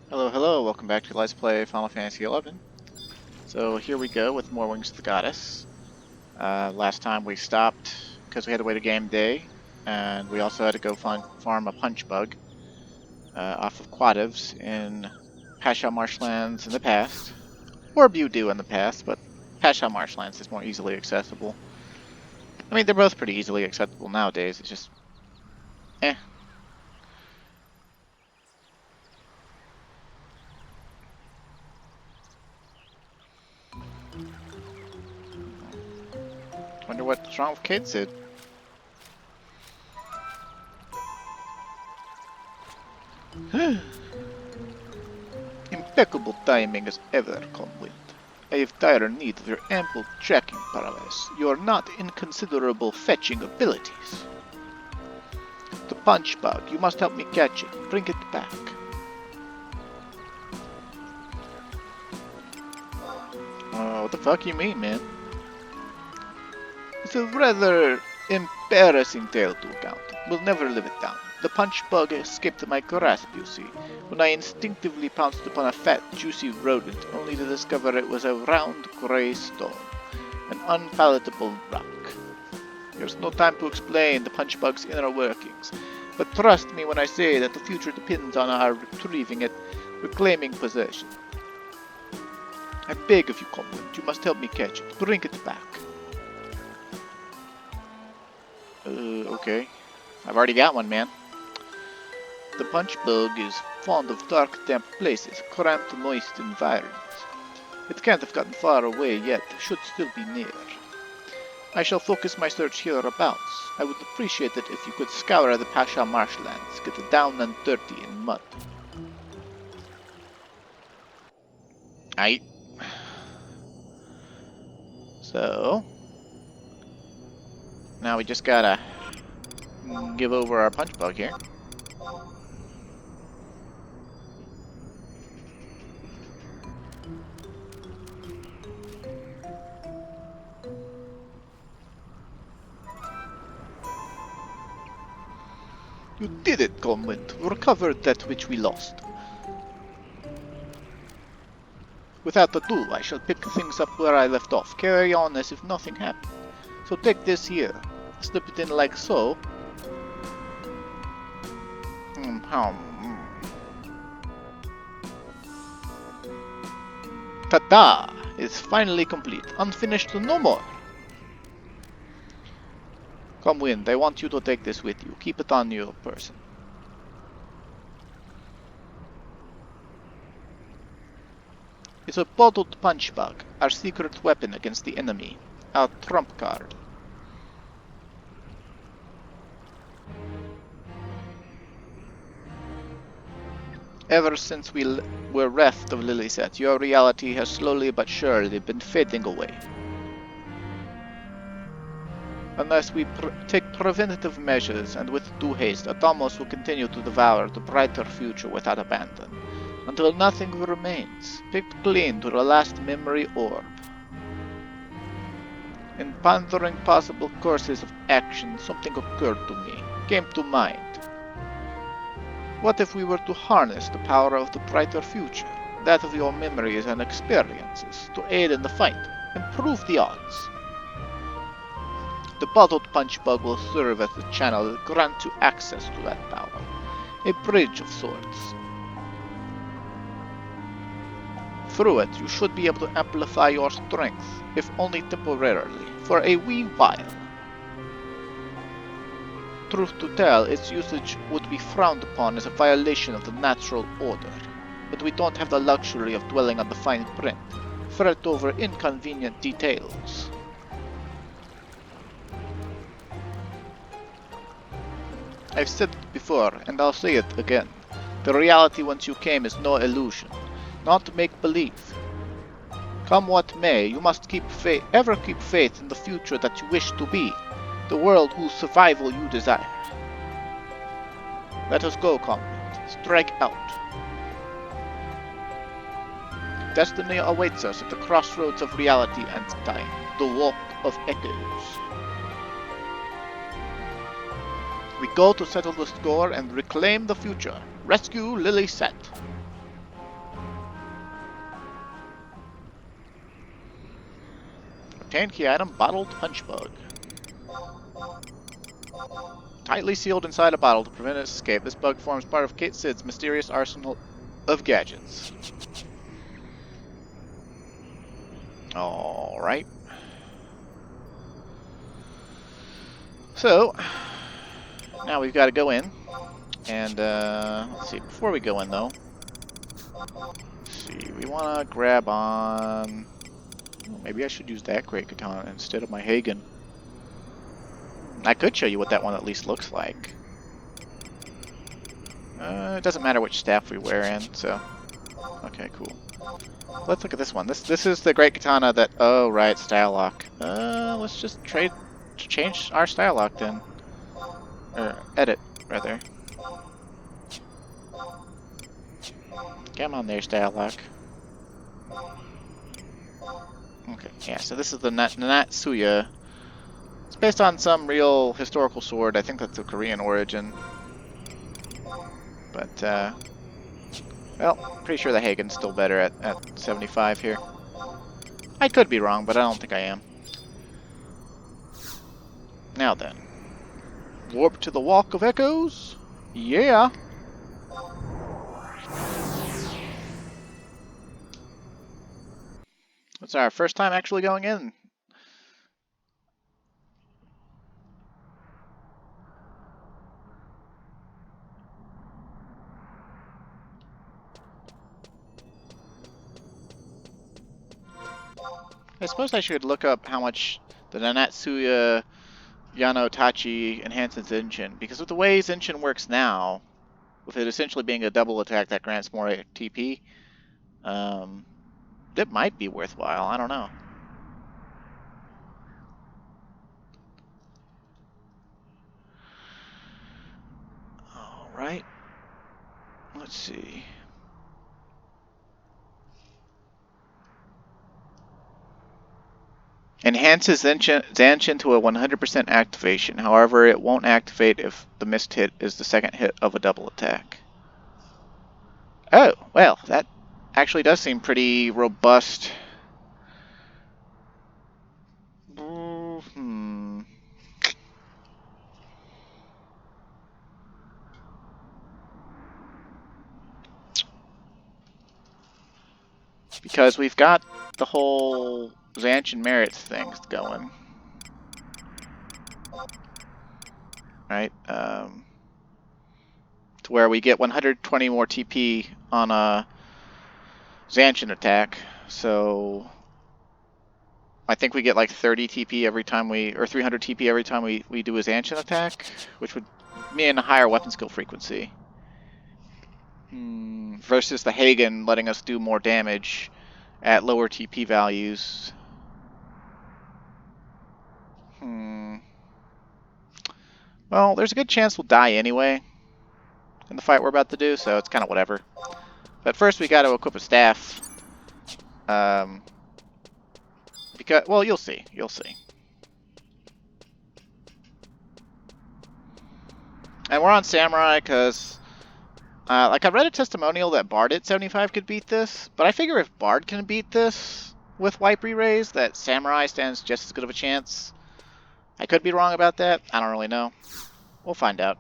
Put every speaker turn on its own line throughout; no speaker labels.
Hello, hello, welcome back to Let's Play Final Fantasy XI. So here we go with more Wings of the Goddess. Last time we stopped because we had to wait a game day, and we also had to go farm a punch bug off of Quadivs in Pasha Marshlands in the past, or Budu in the past, but Pasha Marshlands is more easily accessible. I mean, they're both pretty easily accessible nowadays, it's just, eh. Wonder what's wrong with Kid Sid. Impeccable timing as ever, Conwind. I have dire need of your ample tracking prowess, your not inconsiderable fetching abilities. The punch bug, you must help me catch it. Bring it back. What the fuck you mean, man? It's a rather embarrassing tale to account. We'll never live it down. The punch bug escaped my grasp, you see, when I instinctively pounced upon a fat, juicy rodent, only to discover it was a round, grey stone, an unpalatable rock. There's no time to explain the punch bug's inner workings, but trust me when I say that the future depends on our retrieving it, reclaiming possession. I beg of you, Conwyn, you must help me catch it. Bring it back. Okay. I've already got one, man. The punch bug is fond of dark, damp places, cramped, moist environments. It can't have gotten far away yet, should still be near. I shall focus my search hereabouts. I would appreciate it if you could scour the Pasha marshlands, get down and dirty in mud. Aight. So, now we just gotta give over our punch bug here. You did it, Conwent. Recovered that which we lost. Without ado, I shall pick things up where I left off. Carry on as if nothing happened. So take this here. Slip it in like so. Ta-da! It's finally complete. Unfinished no more. Come, Wind, I want you to take this with you. Keep it on your person. It's a bottled punch bug, our secret weapon against the enemy. Our trump card. Ever since we were reft of Lilith, your reality has slowly but surely been fading away. Unless we take preventative measures and with due haste, Atomos will continue to devour the brighter future without abandon, until nothing remains, picked clean to the last memory orb. In pondering possible courses of action, something occurred to me, came to mind. What if we were to harness the power of the brighter future, that of your memories and experiences, to aid in the fight, improve the odds? The bottled punch bug will serve as the channel that grants you access to that power, a bridge of sorts. Through it, you should be able to amplify your strength, if only temporarily, for a wee while. Truth to tell, its usage would be frowned upon as a violation of the natural order, but we don't have the luxury of dwelling on the fine print, fret over inconvenient details. I've said it before, and I'll say it again. The reality whence you came is no illusion, not make-believe. Come what may, you must ever keep faith in the future that you wish to be, the world whose survival you desire. Let us go, comrade. Strike out. Destiny awaits us at the crossroads of reality and time, the Walk of Echoes. We go to settle the score and reclaim the future. Rescue Lilith. Obtained key item, bottled punch bug. Tightly sealed inside a bottle to prevent its escape, this bug forms part of Kate Sid's mysterious arsenal of gadgets. Alright. So, now we've got to go in. And, let's see, before we go in though, let's see, we want to grab on... Oh, maybe I should use that great katana instead of my Hagen. I could show you what that one at least looks like. It doesn't matter which staff we wear in, so... Okay, cool. Let's look at this one. This is the great katana that... Oh, right, style lock. Let's just change our style lock then. Or, edit, rather. Come on there, style lock. Okay, yeah, so this is the Natsuya. It's based on some real historical sword. I think that's of Korean origin. But, well, pretty sure the Hagen's still better at 75 here. I could be wrong, but I don't think I am. Now then. Warp to the Walk of Echoes? Yeah! It's our first time actually going in. I suppose I should look up how much the Nanatsuya Yano Tachi enhances engine, because with the way Zenshin works now, with it essentially being a double attack that grants more TP, it might be worthwhile. I don't know. Alright. Let's see. Enhances Zanshin to a 100% activation. However, it won't activate if the missed hit is the second hit of a double attack. Oh, well, that actually does seem pretty robust. Because we've got the whole Zanshin merits things going. Right? To where we get 120 more TP on a Zanshin attack. So I think we get like 30 TP every time we, or 300 TP every time we do a Zanshin attack, which would mean a higher weapon skill frequency. Versus the Hagen letting us do more damage at lower TP values. Well, there's a good chance we'll die anyway in the fight we're about to do, so it's kind of whatever. But first we got to equip a staff. Because, well, you'll see. You'll see. And we're on Samurai because... like, I read a testimonial that Bard at 75 could beat this, but I figure if Bard can beat this with wipe re-raise, that Samurai stands just as good of a chance. I could be wrong about that. I don't really know. We'll find out.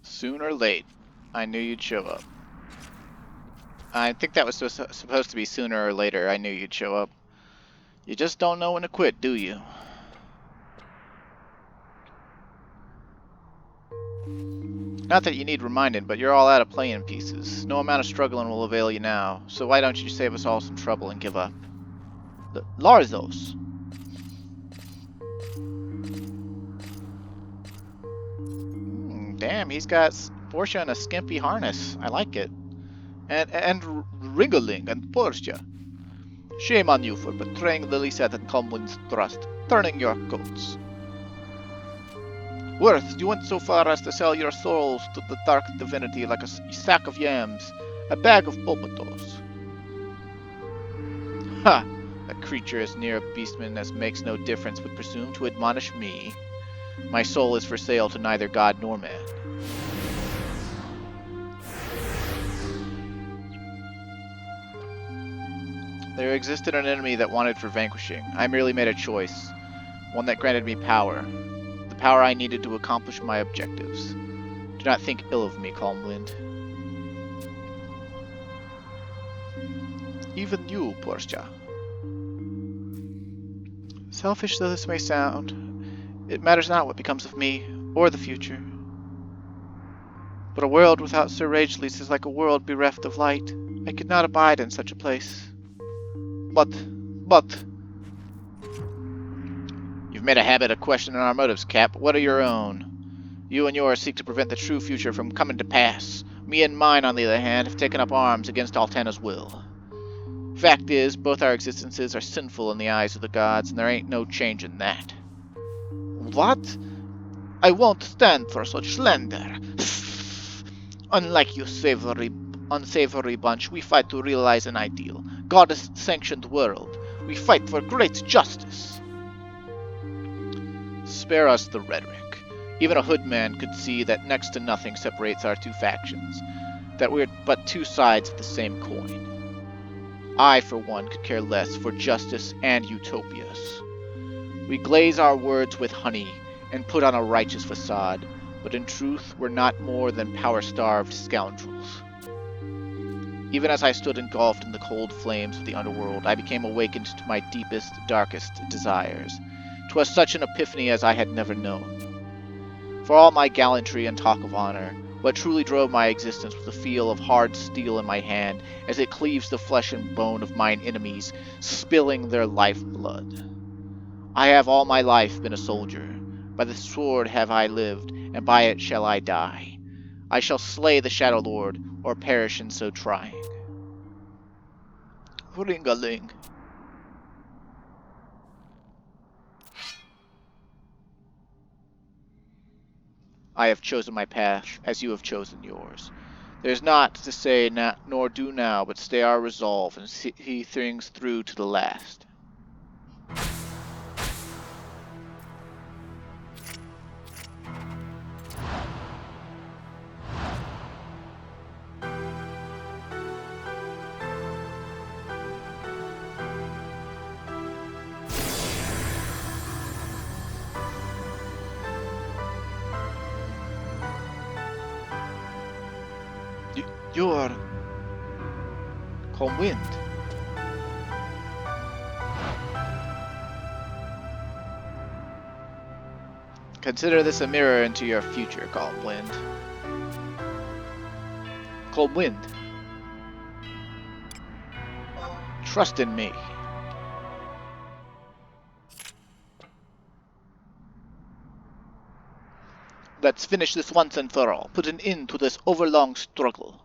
Soon or late, I knew you'd show up. I think that was supposed to be sooner or later. I knew you'd show up. You just don't know when to quit, do you? Not that you need reminding, but you're all out of playing pieces. No amount of struggling will avail you now, so why don't you save us all some trouble and give up? Larzos. Damn, he's got Portia and a skimpy harness. I like it. And Ringeling and Portia. Shame on you for betraying Lilith and Comwin's trust, turning your coats. Worth, you went so far as to sell your souls to the dark divinity like a sack of yams, a bag of pulpitos. Ha! A creature as near a beastman as makes no difference would presume to admonish me. My soul is for sale to neither god nor man. There existed an enemy that wanted for vanquishing. I merely made a choice, one that granted me power. The power I needed to accomplish my objectives. Do not think ill of me, Calm Wind. Even you, Portia. Selfish though this may sound, it matters not what becomes of me, or the future. But a world without Sir Ragelys is like a world bereft of light. I could not abide in such a place. But... You've made a habit of questioning our motives, Cap. What are your own? You and yours seek to prevent the true future from coming to pass. Me and mine, on the other hand, have taken up arms against Altana's will. Fact is, both our existences are sinful in the eyes of the gods, and there ain't no change in that. What? I won't stand for such slander. Unlike you unsavory bunch, we fight to realize an ideal. Goddess-sanctioned world. We fight for great justice. Spare us the rhetoric. Even a hoodman could see that next to nothing separates our two factions. That we're but two sides of the same coin. I, for one, could care less for justice and utopias. We glaze our words with honey and put on a righteous facade, but in truth we're not more than power-starved scoundrels. Even as I stood engulfed in the cold flames of the underworld, I became awakened to my deepest, darkest desires. 'Twas such an epiphany as I had never known. For all my gallantry and talk of honor, what truly drove my existence was the feel of hard steel in my hand as it cleaves the flesh and bone of mine enemies, spilling their lifeblood. I have all my life been a soldier. By the sword have I lived, and by it shall I die. I shall slay the Shadow Lord, or perish in so trying. Ring-a-ling. I have chosen my path, as you have chosen yours. There is naught to say nor do now, but stay our resolve and see things through to the last. You're... Calm Wind. Consider this a mirror into your future, Calm Wind. Calm Wind. Trust in me. Let's finish this once and for all. Put an end to this overlong struggle.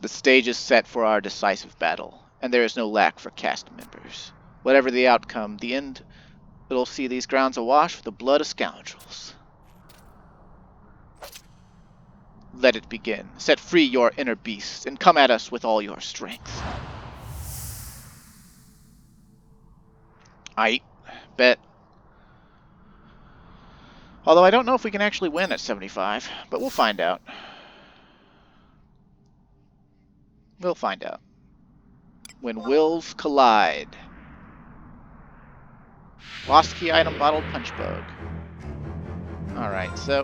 The stage is set for our decisive battle, and there is no lack for cast members. Whatever the outcome, the end will see these grounds awash with the blood of scoundrels. Let it begin. Set free your inner beast, and come at us with all your strength. I bet. Although I don't know if we can actually win at 75, but we'll find out. We'll find out. When wills collide. Lost key item, bottled punch bug. Alright, so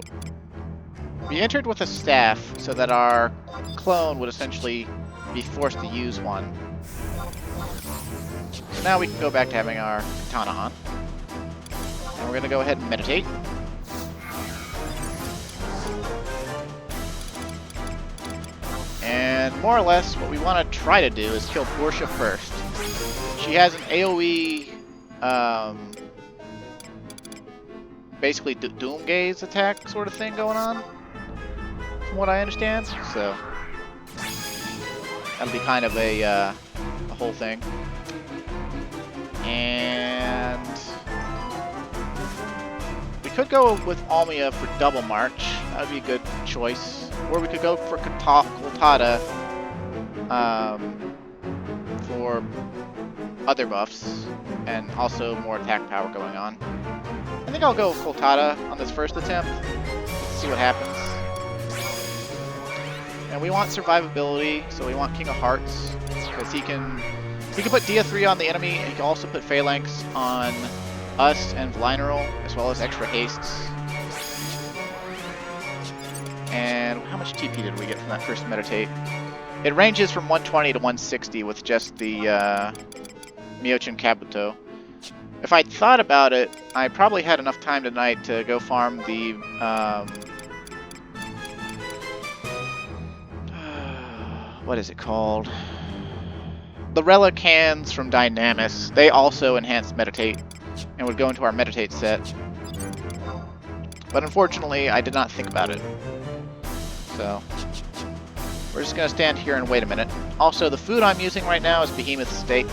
we entered with a staff so that our clone would essentially be forced to use one. So now we can go back to having our katana on. And we're going to go ahead and meditate. And more or less, what we want to try to do is kill Portia first. She has an AoE, basically Doom Gaze attack sort of thing going on, from what I understand. So that'll be kind of a whole thing. And we could go with Almia for double march. That would be a good choice. Or we could go for Koltada for other buffs and also more attack power going on. I think I'll go Koltada on this first attempt. See what happens. And we want survivability, so we want King of Hearts, because he can put Dia 3 on the enemy, and he can also put Phalanx on us and Vlineral, as well as extra hastes. And how much TP did we get from that first meditate? It ranges from 120 to 160 with just the Miochin Kabuto. If I'd thought about it, I probably had enough time tonight to go farm the what is it called? The relic hands from Dynamis. They also enhance Meditate and would go into our Meditate set. But unfortunately, I did not think about it. So we're just going to stand here and wait a minute. Also, the food I'm using right now is Behemoth Steak.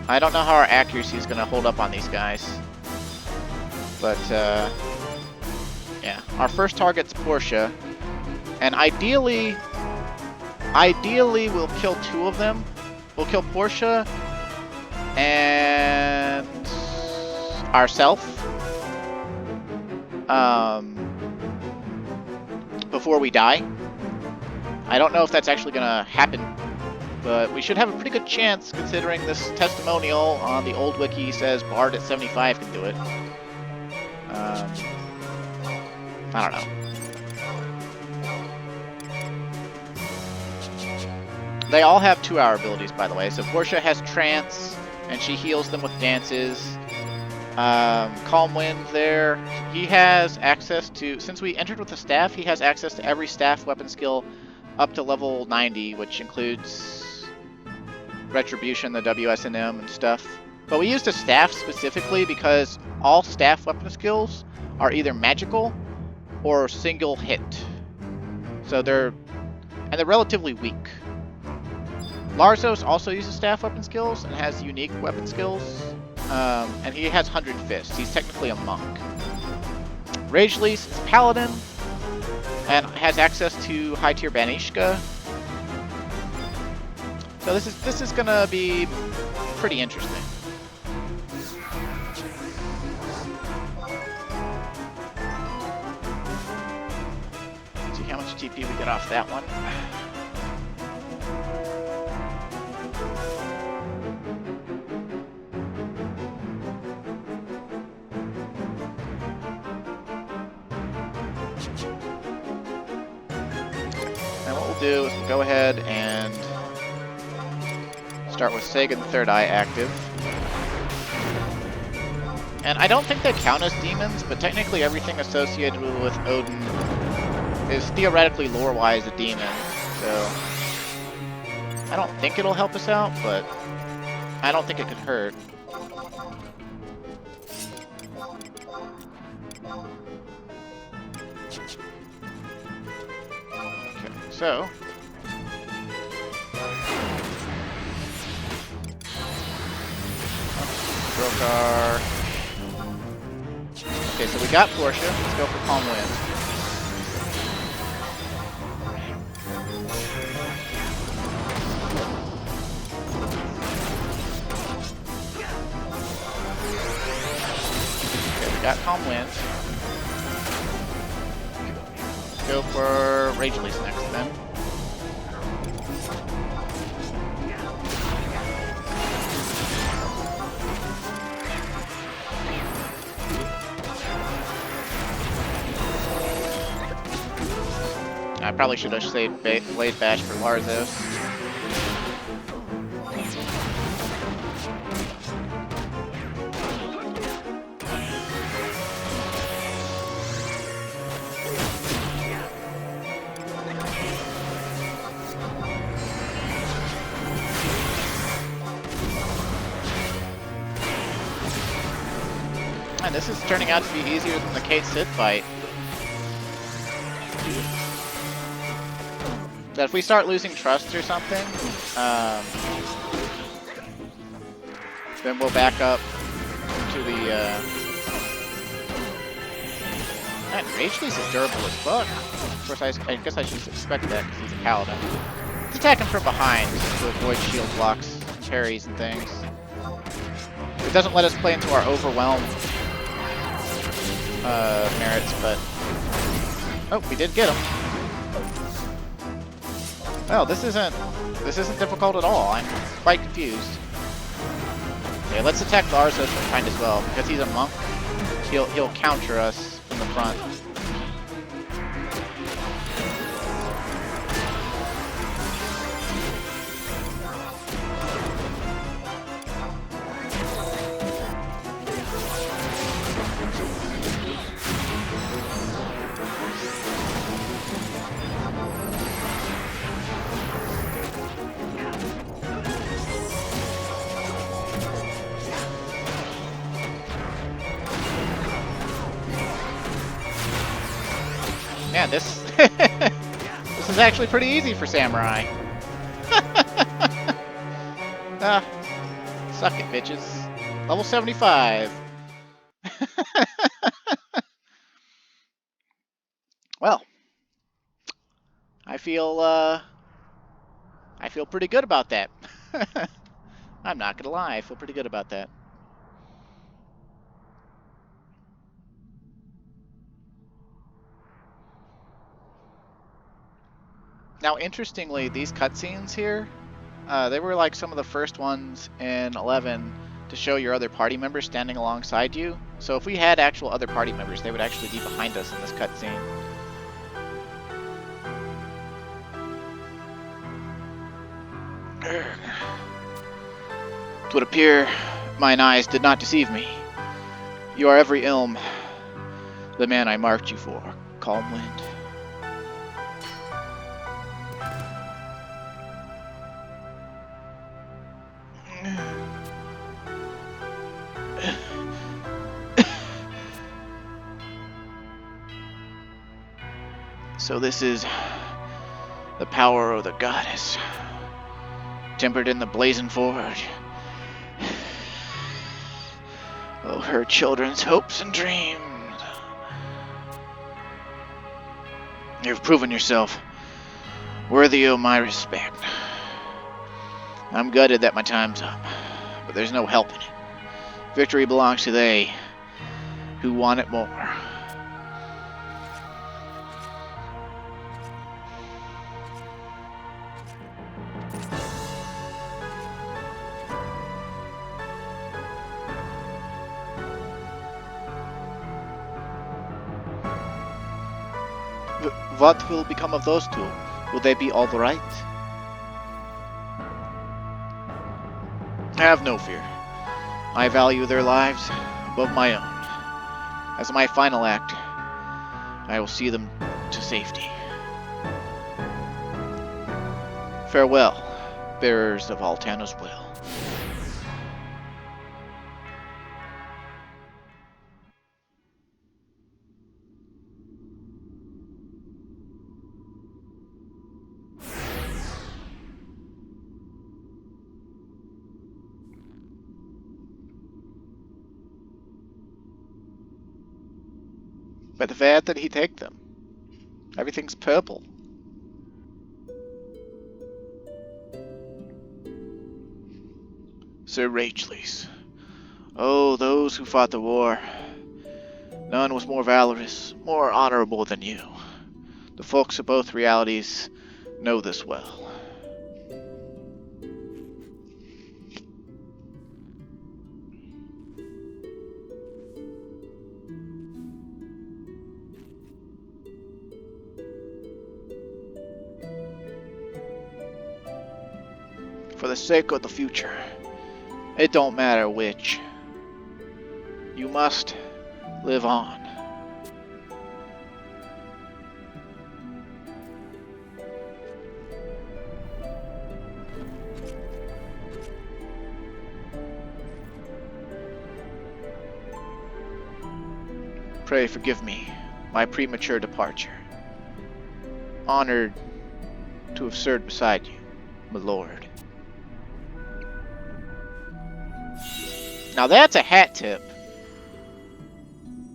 I don't know how our accuracy is going to hold up on these guys. But, yeah. Our first target's Portia. And ideally we'll kill two of them. We'll kill Portia and ourselves before we die. I don't know if that's actually going to happen, but we should have a pretty good chance considering this testimonial on the old wiki says Bard at 75 can do it. I don't know. They all have 2-hour abilities, by the way. So Portia has Trance, and she heals them with dances. Calm Wind there. He has access to, since we entered with the staff, he has access to every staff weapon skill up to level 90, which includes Retribution, the WSNM, and stuff. But we used a staff specifically because all staff weapon skills are either magical or single hit. So they're relatively weak. Larzos also uses staff weapon skills and has unique weapon skills. And he has 100 Fists. He's technically a monk. Rage Lease is Paladin and has access to high tier Banishka. So this is gonna be pretty interesting. Let's see how much TP we get off that one. Do is we'll go ahead and start with Sagan Third Eye active. And I don't think they count as demons, but technically everything associated with Odin is theoretically lore-wise a demon, so I don't think it'll help us out, but I don't think it could hurt. So, Brokar. Okay, so we got Portia. Let's go for Calm Wind. Okay, we got Calm Wind. Go for Rage Release next then. I probably should have saved Blaze Bash for Larzos. And this is turning out to be easier than the Kate Sith fight. That if we start losing trust or something, then we'll back up to the, Man, Rage Lease is durable as fuck. Of course, I guess I should expect that because he's a paladin. Let's attack him from behind to avoid shield blocks, parries, and things. It doesn't let us play into our overwhelm merits, but... Oh, we did get him. Well, this isn't difficult at all. I'm quite confused. Okay, let's attack Larza from behind as well, because he's a monk. He'll counter us from the front. Man, this this is actually pretty easy for Samurai. Suck it, bitches. Level 75. Well, I feel pretty good about that. I'm not gonna lie, I feel pretty good about that. Now, interestingly, these cutscenes here, they were like some of the first ones in 11 to show your other party members standing alongside you. So if we had actual other party members, they would actually be behind us in this cutscene. It would appear mine eyes did not deceive me. You are every ilm the man I marked you for, Calm Wind. So this is the power of the goddess, tempered in the blazing forge. Oh, her children's hopes and dreams. You've proven yourself worthy of my respect. I'm gutted that my time's up, but there's no helping it. Victory belongs to they who want it more. What will become of those two? Will they be all right? Have no fear. I value their lives above my own. As my final act, I will see them to safety. Farewell, bearers of Altana's will. But where did he take them? Everything's purple. Sir Rachleys. Oh, those who fought the war. None was more valorous, more honorable than you. The folks of both realities know this well. For the sake of the future, it don't matter which. You must live on. Pray forgive me my premature departure. Honored to have served beside you, my lord. Now that's a hat tip.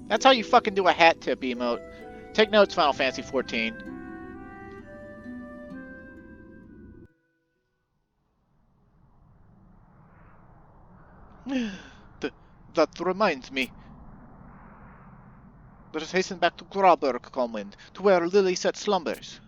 That's how you fucking do a hat tip emote. Take notes, Final Fantasy 14. That reminds me. Let us hasten back to Grauberg, Calmwind, to where Lily Set slumbers.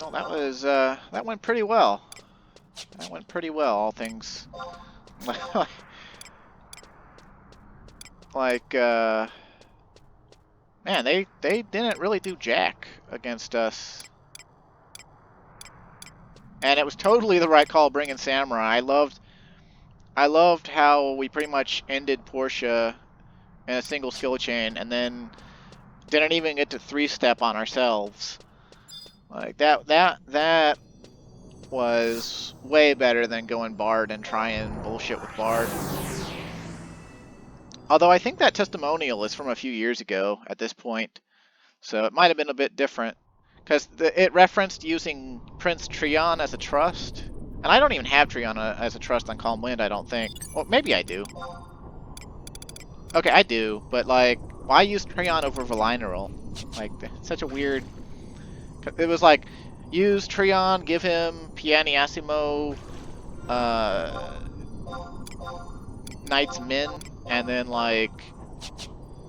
No, that went pretty well. That went pretty well, all things. Man, they didn't really do jack against us. And it was totally the right call bringing Samurai. I loved how we pretty much ended Portia in a single skill chain and then didn't even get to 3-step on ourselves. Like that was way better than going Bard and trying bullshit with Bard. Although I think that testimonial is from a few years ago at this point, so it might have been a bit different. Because it referenced using Prince Trion as a trust. And I don't even have Trion as a trust on Calm Wind, I don't think. Well, maybe I do. Okay, I do, but like, why use Trion over Valineral? Like, such a weird... It was like, use Trion, give him Pianiassimo, Knight's Min, and then like,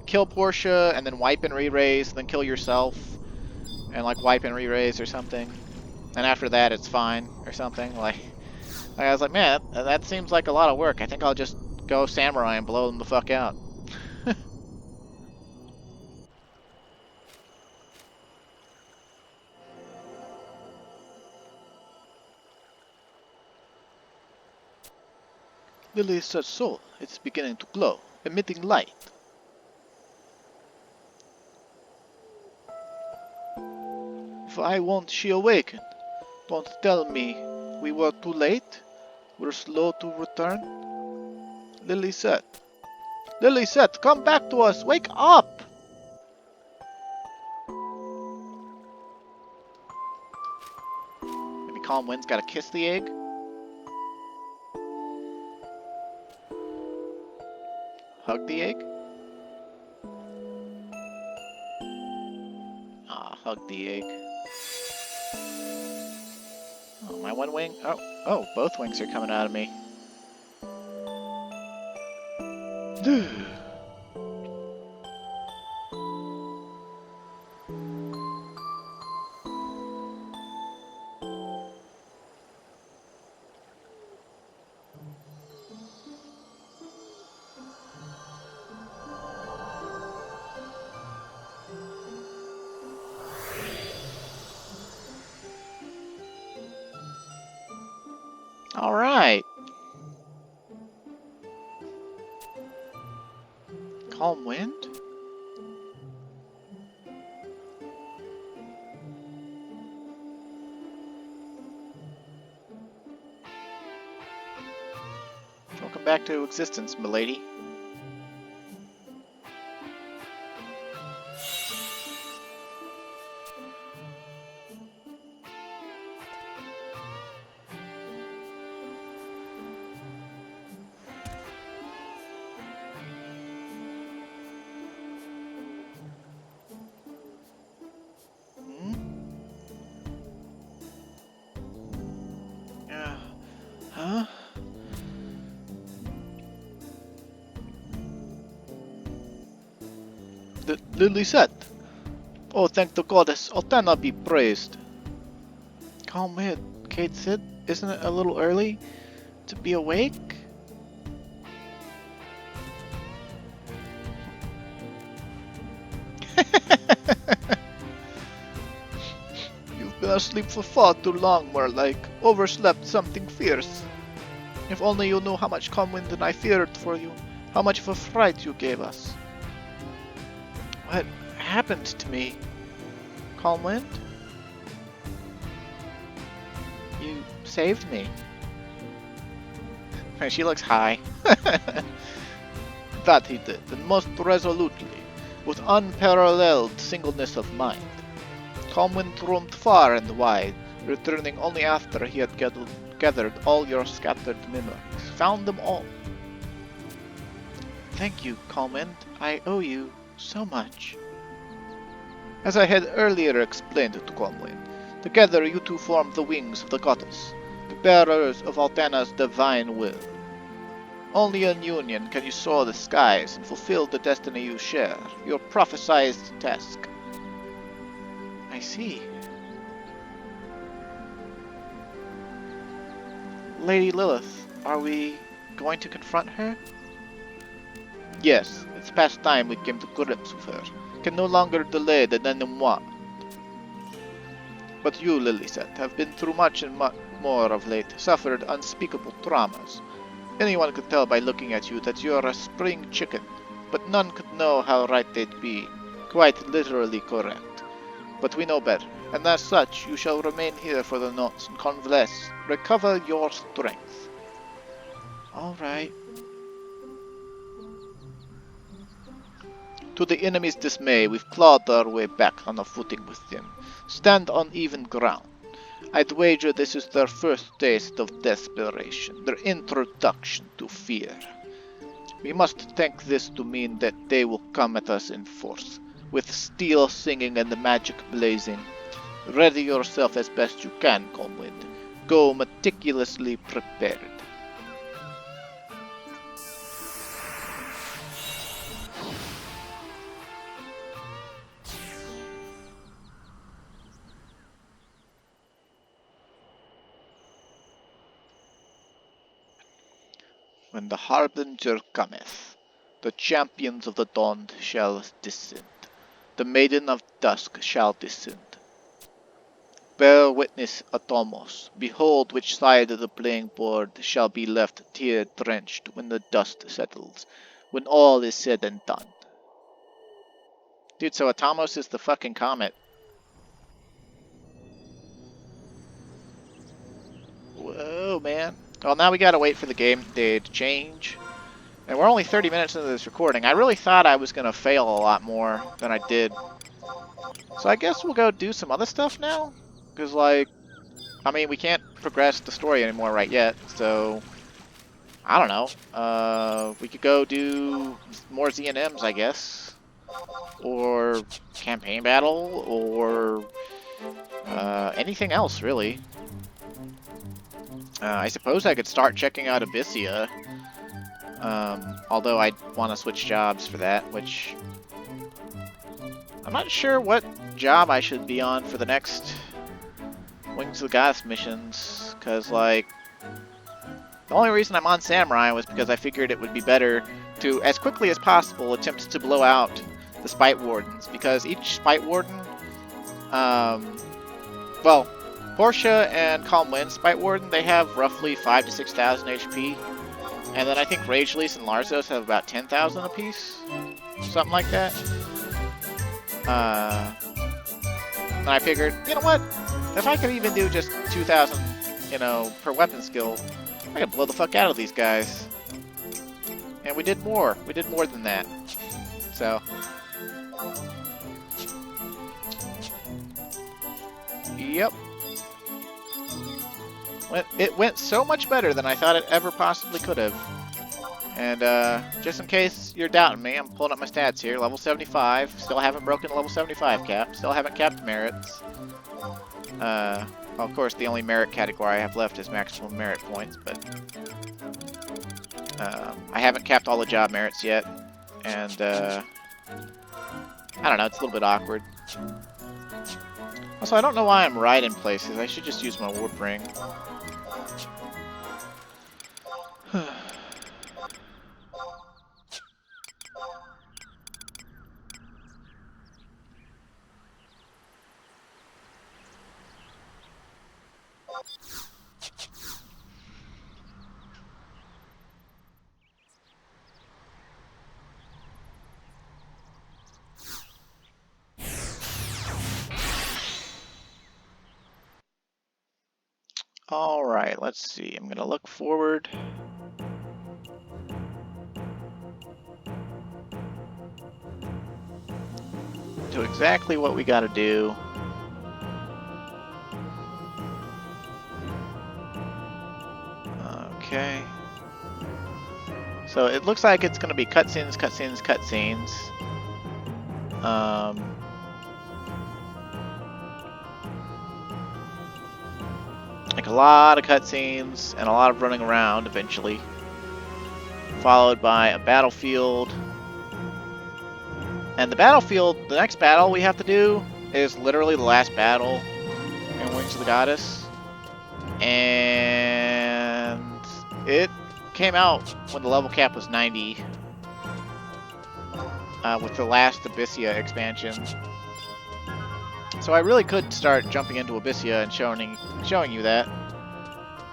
kill Portia, and then wipe and re-raise, then kill yourself. And like wipe and re-raise or something, and after that it's fine or something. Like I was like, man, that seems like a lot of work. I think I'll just go Samurai and blow them the fuck out. Lily's soul, it's beginning to glow, emitting light. Why won't she awaken? Don't tell me we were too late? We're slow to return? Lily Set. Lily Set, come back to us! Wake up! Maybe Calm Wind's gotta kiss the egg? Hug the egg? Ah, hug the egg. Oh, my one wing? Oh, both wings are coming out of me. Alright. Calm Wind? Welcome back to existence, milady. Huh? The Lily Set. Oh, thank the goddess. Altana be praised. Calm head, Kate said. Isn't it a little early to be awake? You've been asleep for far too long, more like. Overslept something fierce. If only you knew how much Calmwind and I feared for you. How much of a fright you gave us. What happened to me? Calm Wind? You saved me. Man, she looks high. That he did, and most resolutely, with unparalleled singleness of mind. Calm Wind roamed far and wide, returning only after he had gathered all your scattered memories, found them all. Thank you, Calm Wind. I owe you so much. As I had earlier explained to Calm Wind, together you two form the wings of the goddess, the bearers of Altana's divine will. Only in union can you soar the skies and fulfill the destiny you share, your prophesied task. I see. Lady Lilith, are we going to confront her? Yes, it's past time we came to grips with her. Can no longer delay the denouement. But you, Lilith, have been through much and more of late, suffered unspeakable traumas. Anyone could tell by looking at you that you're a spring chicken, but none could know how right they'd be. Quite literally correct. But we know better, and as such, you shall remain here for the nonce and convalesce. Recover your strength. All right. To the enemy's dismay, we've clawed our way back on a footing with them. Stand on even ground. I'd wager this is their first taste of desperation, their introduction to fear. We must take this to mean that they will come at us in force, with steel singing and the magic blazing. Ready yourself as best you can, Calmwind. Go meticulously prepared. When the Harbinger cometh, the champions of the dawn shall descend. The Maiden of Dusk shall descend. Bear witness, Atomos. Behold which side of the playing board shall be left tear-drenched when the dust settles, when all is said and done. Dude, so Atomos is the fucking comet. Whoa, man. Well, now we gotta wait for the game day to change. And we're only 30 minutes into this recording. I really thought I was gonna fail a lot more than I did. So I guess we'll go do some other stuff now? Because, like, I mean, we can't progress the story anymore right yet, so... I don't know. We could go do more Z&Ms, I guess. Or campaign battle, or... anything else, really. I suppose I could start checking out Abyssia. Although I'd want to switch jobs for that, which... I'm not sure what job I should be on for the next Wings of the Goddess missions, because, like... The only reason I'm on Samurai was because I figured it would be better to, as quickly as possible, attempt to blow out the Spite Wardens, because each Spite Warden... well, Portia and Calm Wind Spite Warden, they have roughly 5,000 to 6,000 HP. And then I think Rage Lease and Larzos have about 10,000 apiece. Something like that. And I figured, you know what? If I could even do just 2,000, you know, per weapon skill, I could blow the fuck out of these guys. And we did more. We did more than that. So. Yep. It went so much better than I thought it ever possibly could have. And just in case you're doubting me, I'm pulling up my stats here. Level 75. Still haven't broken the level 75 cap. Still haven't capped merits. Well, of course, the only merit category I have left is maximum merit points, but I haven't capped all the job merits yet. And I don't know, it's a little bit awkward. Also, I don't know why I'm right in places. I should just use my warp ring. Alright, let's see. I'm gonna look forward. To exactly what we gotta do. Okay. So it looks like it's gonna be cutscenes, cutscenes, cutscenes. Like a lot of cutscenes and a lot of running around eventually. Followed by a battlefield. And the battlefield, the next battle we have to do is literally the last battle in Wings of the Goddess. And it came out when the level cap was 90 with the last Abyssia expansion. So I really could start jumping into Abyssia and showing you that.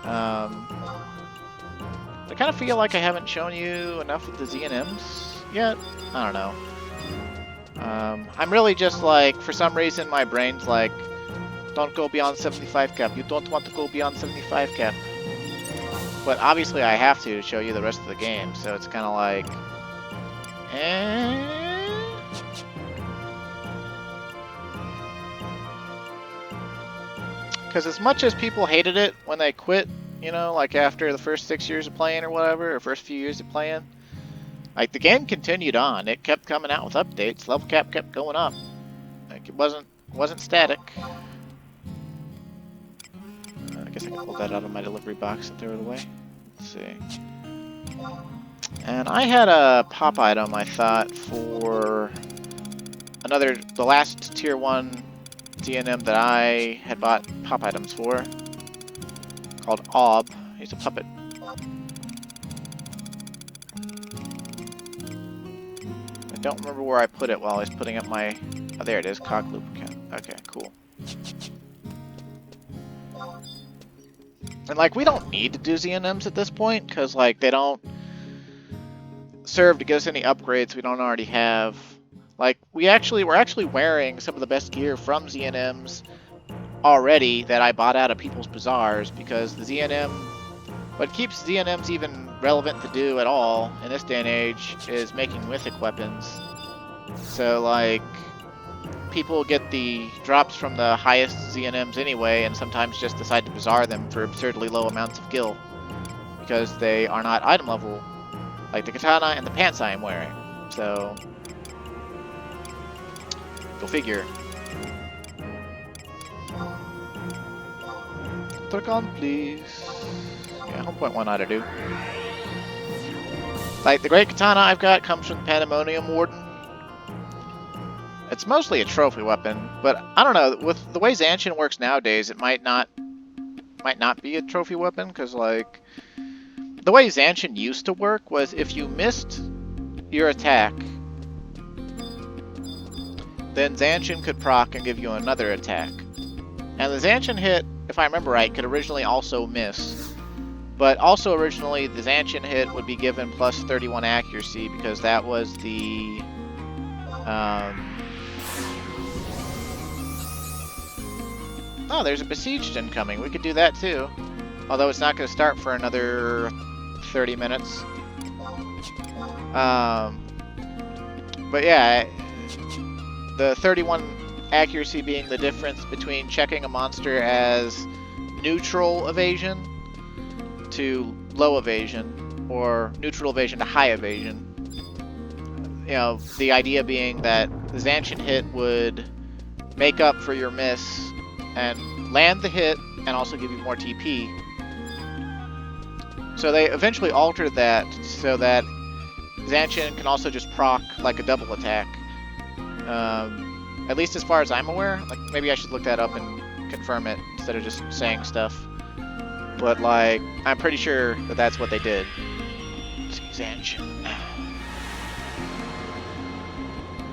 I kind of feel like I haven't shown you enough of the ZNMs yet. I don't know. I'm really just like, for some reason my brain's like, don't go beyond 75 cap. You don't want to go beyond 75 cap. But obviously I have to show you the rest of the game, so it's kind of like... Because as much as people hated it when they quit, you know, like after the first 6 years of playing or whatever, or first few years of playing, like the game continued on. It kept coming out with updates. Level cap kept going up. Like it wasn't static. I guess I can pull that out of my delivery box and throw it away. Let's see. And I had a pop item, I thought, for the last tier 1 DNM that I had bought pop items for, called Ob. He's a puppet. I don't remember where I put it while I was putting up my... Oh, there it is, cog lubricant. Okay, cool. And, like, we don't need to do ZNMs at this point, because, like, they don't serve to get us any upgrades we don't already have. Like, we're actually wearing some of the best gear from ZNMs already that I bought out of people's bazaars, because the ZNM... What keeps ZNMs even relevant to do at all in this day and age is making mythic weapons. So, like, people get the drops from the highest ZNMs anyway, and sometimes just decide to bazaar them for absurdly low amounts of gil, because they are not item level, like the katana and the pants I am wearing. So, go figure. Click on, please. Yeah, 1.1 ought to do. Like, the great katana I've got comes from the Pandemonium Warden. It's mostly a trophy weapon, but I don't know, with the way Zancian works nowadays, it might not be a trophy weapon, because, like, the way Zancian used to work was if you missed your attack, then Zancian could proc and give you another attack. And the Zancian hit, if I remember right, could originally also miss. But also originally, the Zancian hit would be given plus 31 accuracy, because that was the... Oh, there's a besieged incoming. We could do that too. Although it's not going to start for another 30 minutes. But yeah, the 31 accuracy being the difference between checking a monster as neutral evasion to low evasion, or neutral evasion to high evasion. You know, the idea being that the Zancian hit would make up for your miss and land the hit and also give you more TP. So they eventually altered that so that Zancian can also just proc like a double attack. At least as far as I'm aware. Like, maybe I should look that up and confirm it instead of just saying stuff. But, like, I'm pretty sure that that's what they did. Zancian.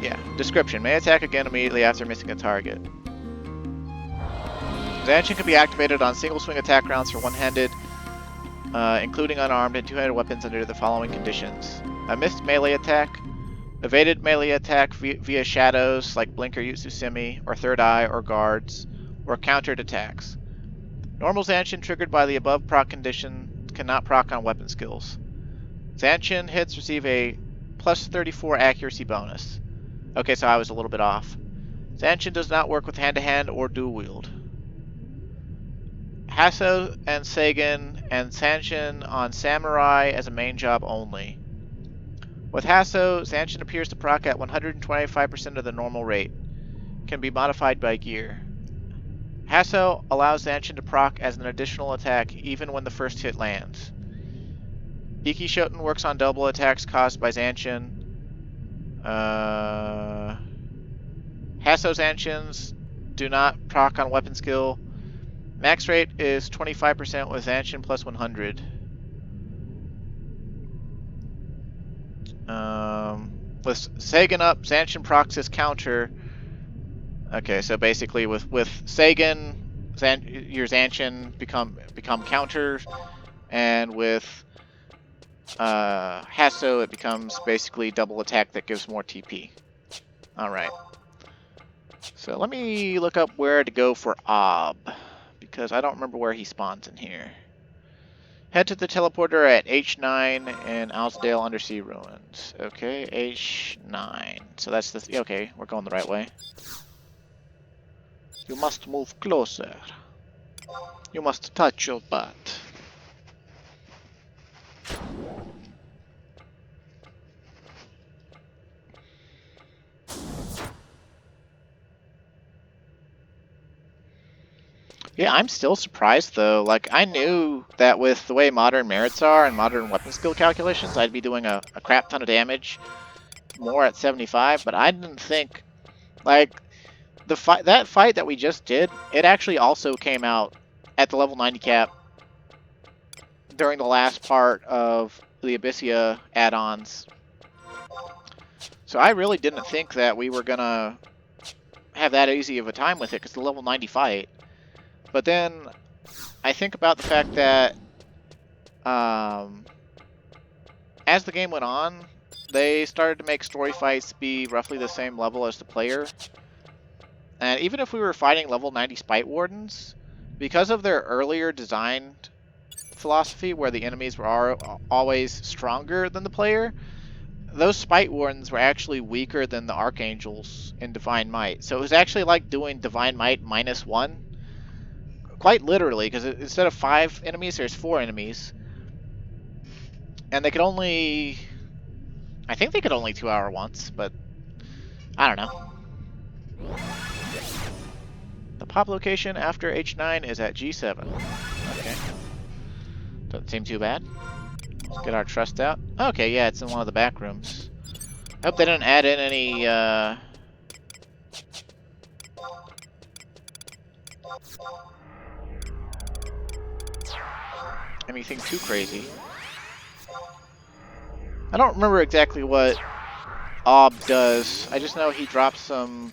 Yeah, description. May attack again immediately after missing a target. Zancian can be activated on single swing attack rounds for one-handed, including unarmed and two-handed weapons under the following conditions. A missed melee attack, evaded melee attack via shadows like Blink or Yutsusimi, or Third Eye or guards, or countered attacks. Normal Zancian triggered by the above proc condition cannot proc on weapon skills. Zancian hits receive a plus 34 accuracy bonus. Okay, so I was a little bit off. Zancian does not work with hand-to-hand or dual wield. Hasso and Sagan and Zancian on Samurai as a main job only. With Hasso, Zancian appears to proc at 125% of the normal rate. Can be modified by gear. Hasso allows Zancian to proc as an additional attack even when the first hit lands. Iki Shoten works on double attacks caused by Zancian. Hasso Zancians do not proc on weapon skill. Max rate is 25% with Zancian plus 100. With Sagan up, Zancian procs his counter. Okay, so basically with Sagan, your Zancian become counters, and with Hasso it becomes basically double attack that gives more TP. Alright. So let me look up where to go for Ob, because I don't remember where he spawns in here. Head to the teleporter at H9 in Alsdale Undersea Ruins. Okay, H9. So that's the... Okay, we're going the right way. You must move closer. You must touch your butt. Yeah, I'm still surprised though. Like, I knew that with the way modern merits are and modern weapon skill calculations, I'd be doing a crap ton of damage more at 75, but I didn't think, like, that fight that we just did, it actually also came out at the level 90 cap during the last part of the Abyssia add-ons. So I really didn't think that we were gonna have that easy of a time with it, because the level 90 fight. But then I think about the fact that as the game went on, they started to make story fights be roughly the same level as the player. And even if we were fighting level 90 spite wardens, because of their earlier design philosophy where the enemies were always stronger than the player, those spite wardens were actually weaker than the archangels in Divine Might. So it was actually like doing Divine Might -1. Quite literally, because instead of 5 enemies, there's 4 enemies. And they could only... I think they could only 2-hour once, but... I don't know. The pop location after H9 is at G7. Okay. Doesn't seem too bad. Let's get our trust out. Okay, yeah, it's in one of the back rooms. I hope they didn't add in any, anything too crazy. I don't remember exactly what Ob does. I just know he drops some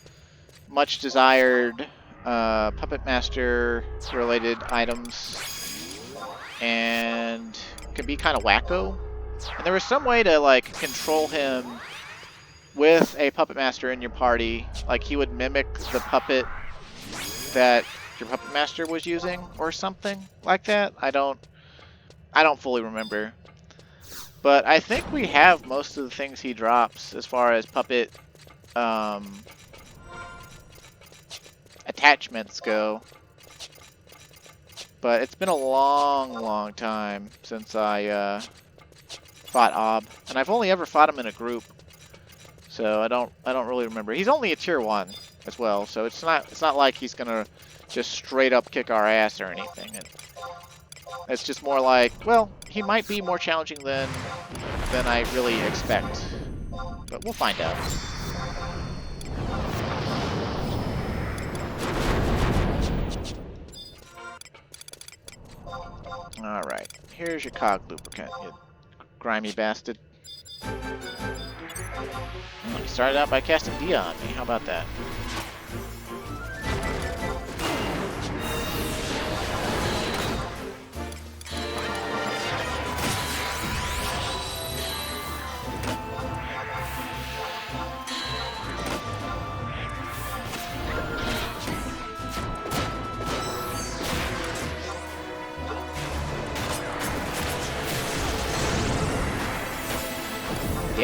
much desired Puppet Master related items and can be kind of wacko. And there was some way to like control him with a Puppet Master in your party. Like he would mimic the puppet that your Puppet Master was using or something like that. I don't fully remember. But I think we have most of the things he drops as far as puppet attachments go. But it's been a long time since I fought Ob, and I've only ever fought him in a group, so I don't really remember. He's only a tier 1 as well, so it's not like he's gonna just straight up kick our ass or anything. It's just more like, well, he might be more challenging than I really expect, but we'll find out. Alright, here's your cog lubricant, you grimy bastard. You started out by casting Dia on me, how about that?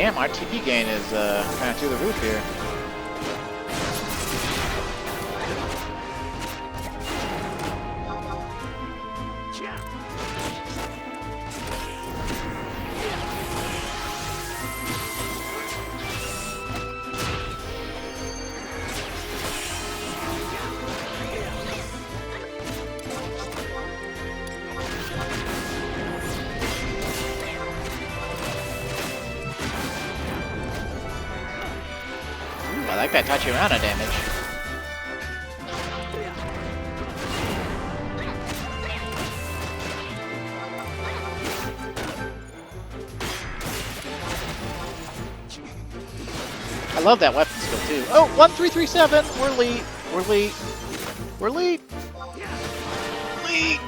Damn, our TP gain is kind of through the roof here. I like that Tachirana damage. I love that weapon skill too. Oh, 1337! We're lead. We're lead. We're lead. Lead.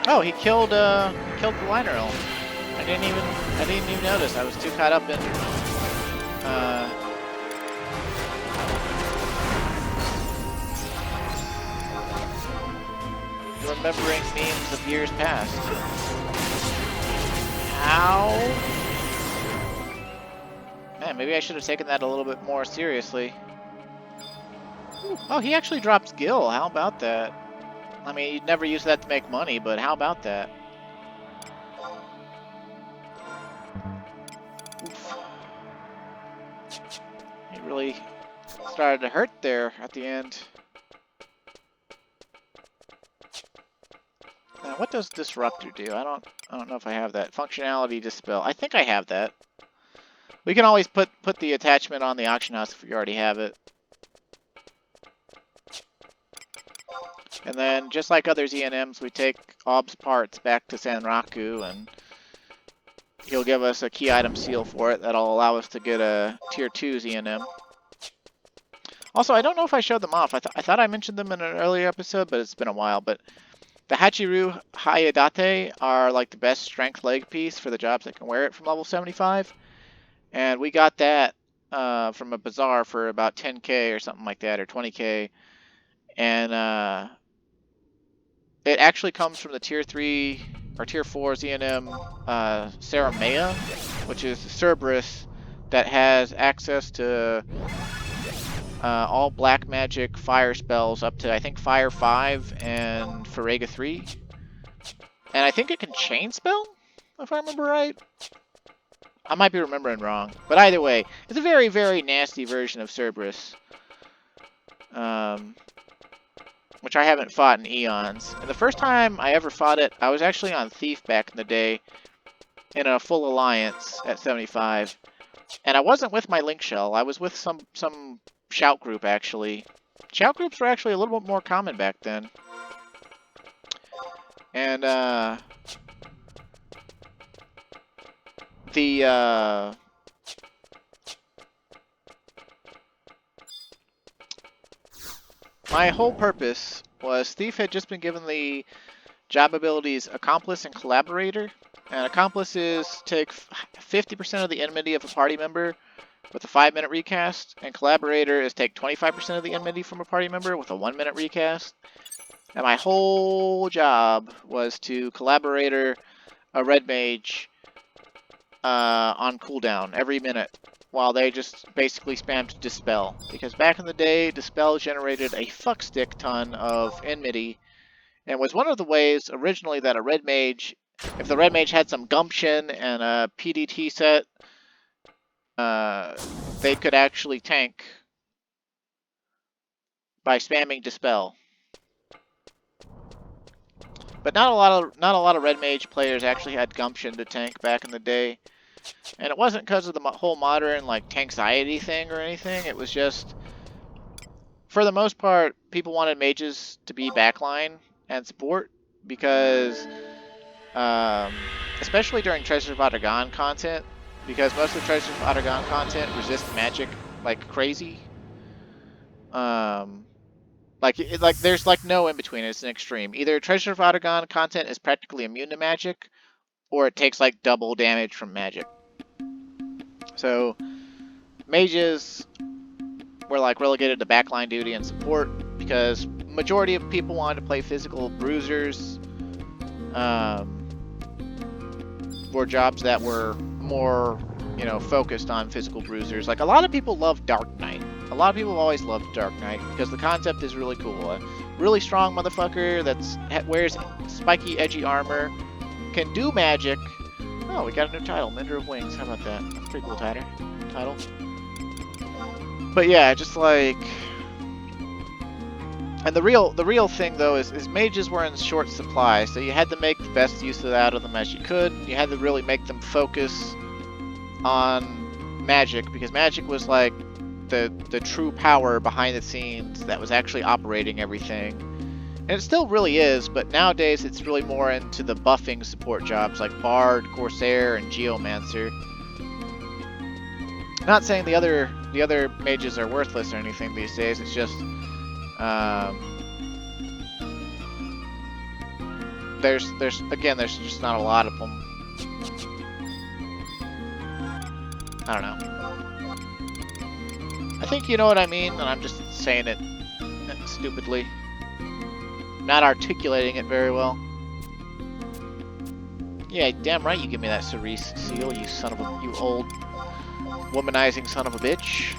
Oh, he killed the liner elm. I didn't even notice. I was too caught up in remembering memes of years past. Ow! Man, maybe I should have taken that a little bit more seriously. Ooh. Oh, he actually dropped Gil. How about that? I mean, you'd never use that to make money, but how about that? Oof. It really started to hurt there at the end. Now, what does Disruptor do? I don't know if I have that. Functionality Dispel. I think I have that. We can always put the attachment on the auction house if we already have it. And then, just like other ZNMs, we take Ob's parts back to Sanraku, and he'll give us a key item seal for it that'll allow us to get a Tier 2 ZNM. Also, I don't know if I showed them off. I thought I mentioned them in an earlier episode, but it's been a while. But the Hachiru Hayadate are like the best strength leg piece for the jobs that can wear it from level 75. And we got that from a bazaar for about 10k or something like that, or 20k. And it actually comes from the Tier 3 or Tier 4 ZNM Saramea, which is Cerberus that has access to all black magic fire spells up to, I think, Fire 5 and Farega 3. And I think it can chain spell, if I remember right. I might be remembering wrong. But either way, it's a very, very nasty version of Cerberus. Which I haven't fought in eons. And the first time I ever fought it, I was actually on Thief back in the day, in a full alliance at 75. And I wasn't with my Link Shell, I was with some shout group, actually. Shout groups were actually a little bit more common back then. And, my whole purpose was Thief had just been given the job abilities Accomplice and Collaborator. And Accomplices take 50% of the enmity of a party member with a 5-minute recast, and Collaborator is take 25% of the enmity from a party member with a 1-minute recast. And my whole job was to Collaborator a red mage on cooldown every minute, while they just basically spammed Dispel. Because back in the day, Dispel generated a fuckstick ton of enmity, and was one of the ways originally that a red mage, if the red mage had some gumption and a PDT set, they could actually tank by spamming Dispel. But not a lot of red mage players actually had gumption to tank back in the day. And it wasn't because of the whole modern, like, tanxiety thing or anything. It was just, for the most part, people wanted mages to be backline and support because, especially during Treasures of Atagon content, because most of the Treasures of Atagon content resist magic like crazy. Like there's like no in between. It's an extreme. Either Treasure of Atagon content is practically immune to magic, or it takes like double damage from magic. So mages were like relegated to backline duty and support because majority of people wanted to play physical bruisers. For jobs that were more, you know, focused on physical bruisers. Like, a lot of people love Dark Knight. A lot of people always loved Dark Knight because the concept is really cool. A really strong motherfucker that wears spiky, edgy armor, can do magic. Oh, we got a new title, Mender of Wings. How about that? That's a pretty cool title. But yeah, just like... And the real thing though is mages were in short supply, so you had to make the best use out of them as you could. You had to really make them focus on magic, because magic was like the true power behind the scenes that was actually operating everything. And it still really is, but nowadays it's really more into the buffing support jobs like Bard, Corsair, and Geomancer. Not saying the other mages are worthless or anything these days, it's just there's just not a lot of them. I don't know. I think you know what I mean, and I'm just saying it stupidly. Not articulating it very well. Yeah, damn right you give me that Cerise seal, you old womanizing son of a bitch.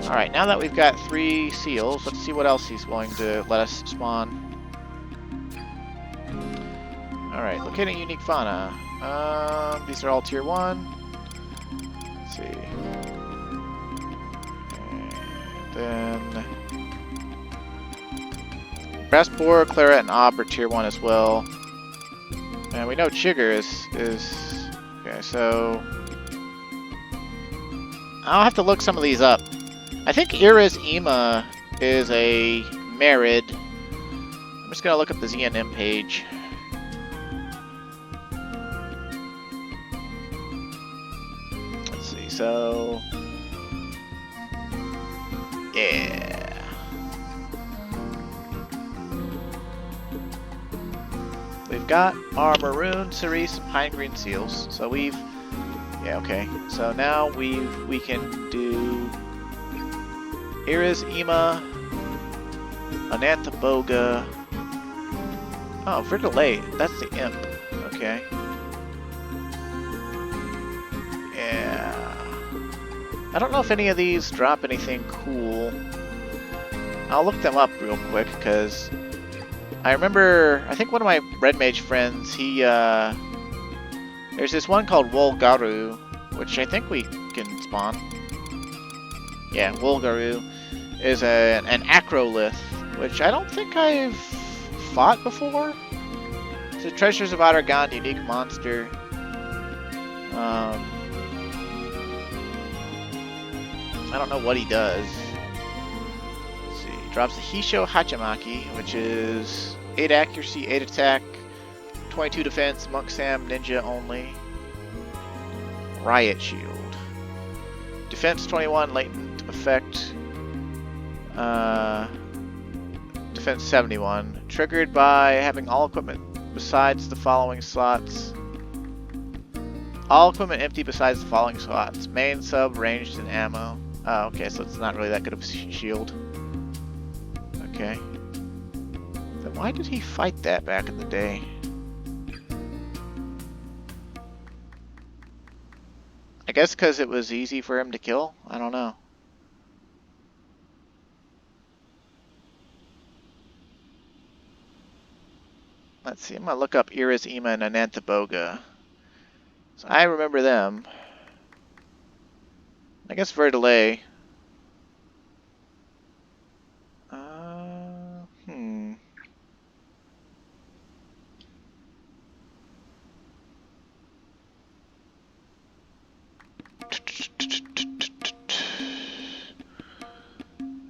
Alright, now that we've got 3 seals, let's see what else he's going to let us spawn. Alright, locating unique fauna. These are all tier 1. Let's see. And then... Brass Boar, Claret, and Ob are tier 1 as well. And we know Chigger is... Okay, so... I'll have to look some of these up. I think Ira's Ema is a Merid. I'm just gonna look up the ZNM page. Let's see, so... Yeah. We've got our Maroon, Cerise, and Pine Green seals. So we've... Yeah, okay. So now we can do... Ira's Ema, Ananthaboga. Oh, Verdilate. That's the imp. Okay. Yeah. I don't know if any of these drop anything cool. I'll look them up real quick, because I remember, I think one of my Red Mage friends, he, there's this one called Wolgaru, which I think we can spawn. Yeah, Wolgaru is an Acrolith, which I don't think I've fought before. It's a Treasures of Outergond unique monster. I don't know what he does. Let's see. He drops a Hisho Hachimaki, which is 8 accuracy, 8 attack, 22 defense, Monk Sam, ninja only. Riot Shield. Defense 21, latent effect. Defense 71. Triggered by having all equipment besides the following slots. All equipment empty besides the following slots. Main, sub, ranged, and ammo. Oh, okay, so it's not really that good of a shield. Okay. Then why did he fight that back in the day? I guess because it was easy for him to kill? I don't know. Let's see, I'm going to look up Ira's Ema and Ananthaboga. So I remember them. I guess Verdilay.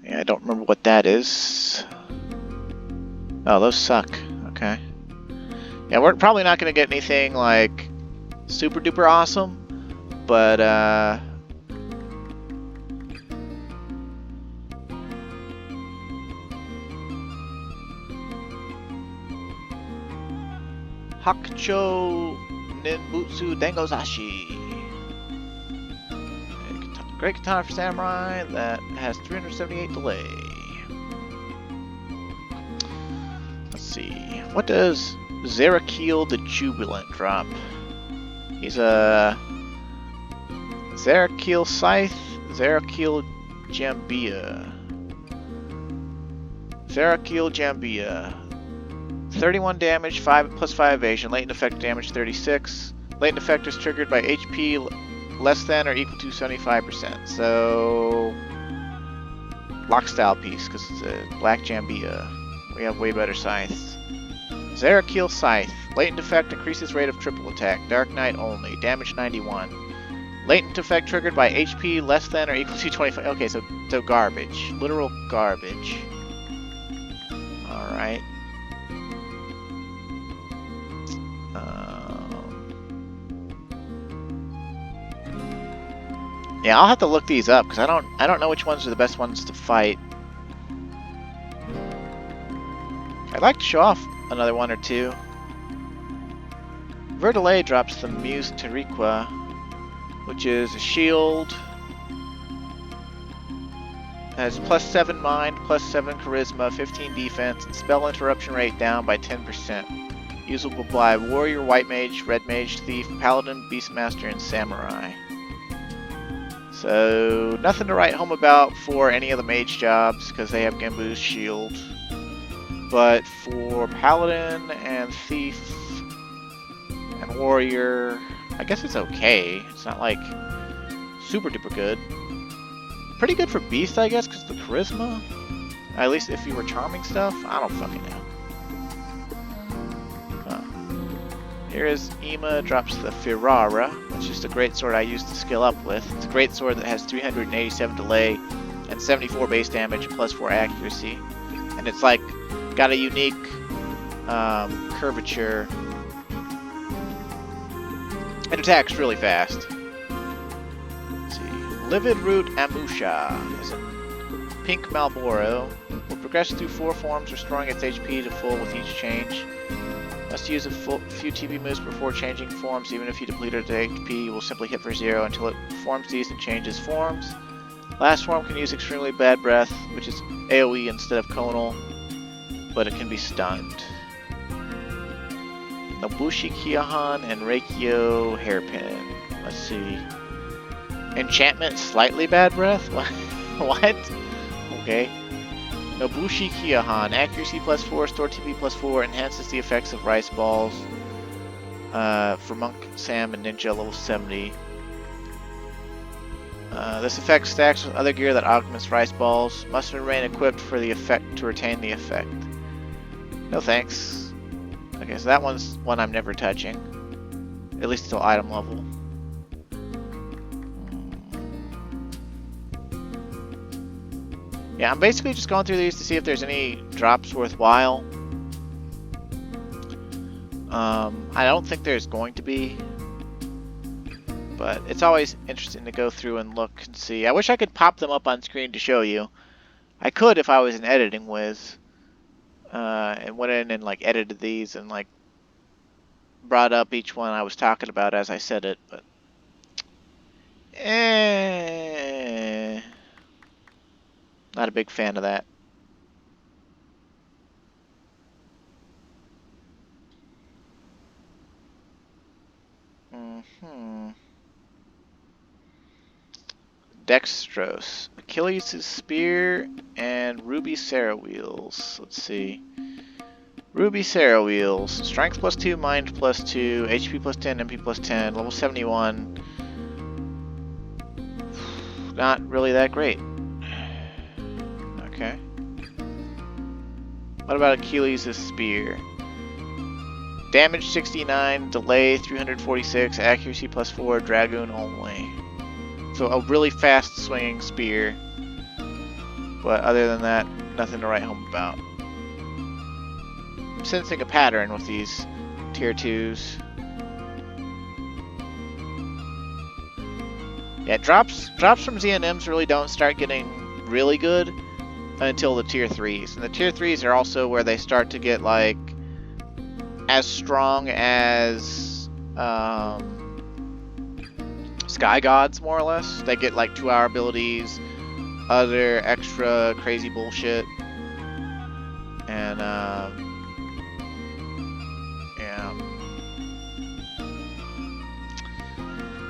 Yeah, I don't remember what that is. Oh, those suck. Okay. Yeah, we're probably not going to get anything like super duper awesome, but Hakucho Ninbutsu Dengozashi. Great katana for samurai that has 378 delay. Let's see. What does Zerakil the Jubilant drop? He's a Zerakil Scythe, Zerakil Jambia. Zerakil Jambia. 31 damage, 5 plus 5 evasion, latent effect damage 36. Latent effect is triggered by HP less than or equal to 75%. So, lock style piece, because it's a black Jambia. We have way better scythes. Zerakil Scythe. Latent effect increases rate of triple attack. Dark Knight only. Damage 91. Latent effect triggered by HP less than or equal to 25. Okay, so garbage. Literal garbage. Alright. Yeah, I'll have to look these up because I don't know which ones are the best ones to fight. I'd like to show off another one or two. Verdelay drops the Muse Tariqua, which is a shield. Has plus 7 mind, plus 7 charisma, 15 defense, and spell interruption rate down by 10%. Usable by warrior, white mage, red mage, thief, paladin, beastmaster, and samurai. So, nothing to write home about for any of the mage jobs, because they have Genbu's shield. But for paladin and thief and warrior, I guess it's okay. It's not like super duper good. Pretty good for beast, I guess, because the charisma. At least if you were charming stuff, I don't fucking know. Here is Ima drops the Firara, which is the greatsword I used to skill up with. It's a greatsword that has 387 delay and 74 base damage plus 4 accuracy. And it's like got a unique curvature. It attacks really fast. Let's see. Livid Root Amusha is a pink Malboro. Will progress through 4 forms, restoring its HP to full with each change. Must use a few TP moves before changing forms. Even if you deplete its HP, you will simply hit for 0 until it performs these and changes forms. Last form can use Extremely Bad Breath, which is AoE instead of conal, but it can be stunned. Nobushi Kiahan and Reikyo Hairpin. Let's see. Enchantment Slightly Bad Breath? What? Okay. Nobushi Kiahan, accuracy plus 4, store TP plus 4, enhances the effects of rice balls for Monk, Sam, and Ninja level 70. This effect stacks with other gear that augments rice balls. Must remain equipped for the effect to retain the effect. No thanks. Okay, so that one's one I'm never touching. At least until item level. Yeah, I'm basically just going through these to see if there's any drops worthwhile. I don't think there's going to be, but it's always interesting to go through and look and see. I wish I could pop them up on screen to show you. I could if I was in editing Wiz, and went in and like edited these and like brought up each one I was talking about as I said it, but not a big fan of that. Dextrose, Achilles' spear, and Ruby Sarah wheels. Let's see. Ruby Sarah wheels. Strength plus 2, mind plus 2, HP plus 10, MP plus 10, level 71. Not really that great. Okay. What about Achilles' spear? Damage 69, delay 346, accuracy plus 4, dragoon only. So a really fast swinging spear. But other than that, nothing to write home about. I'm sensing a pattern with these tier 2s. Yeah, drops from ZNMs really don't start getting really good until the tier 3s. And the tier 3s are also where they start to get like as strong as sky gods, more or less. They get like 2-hour abilities, other extra crazy bullshit, and yeah.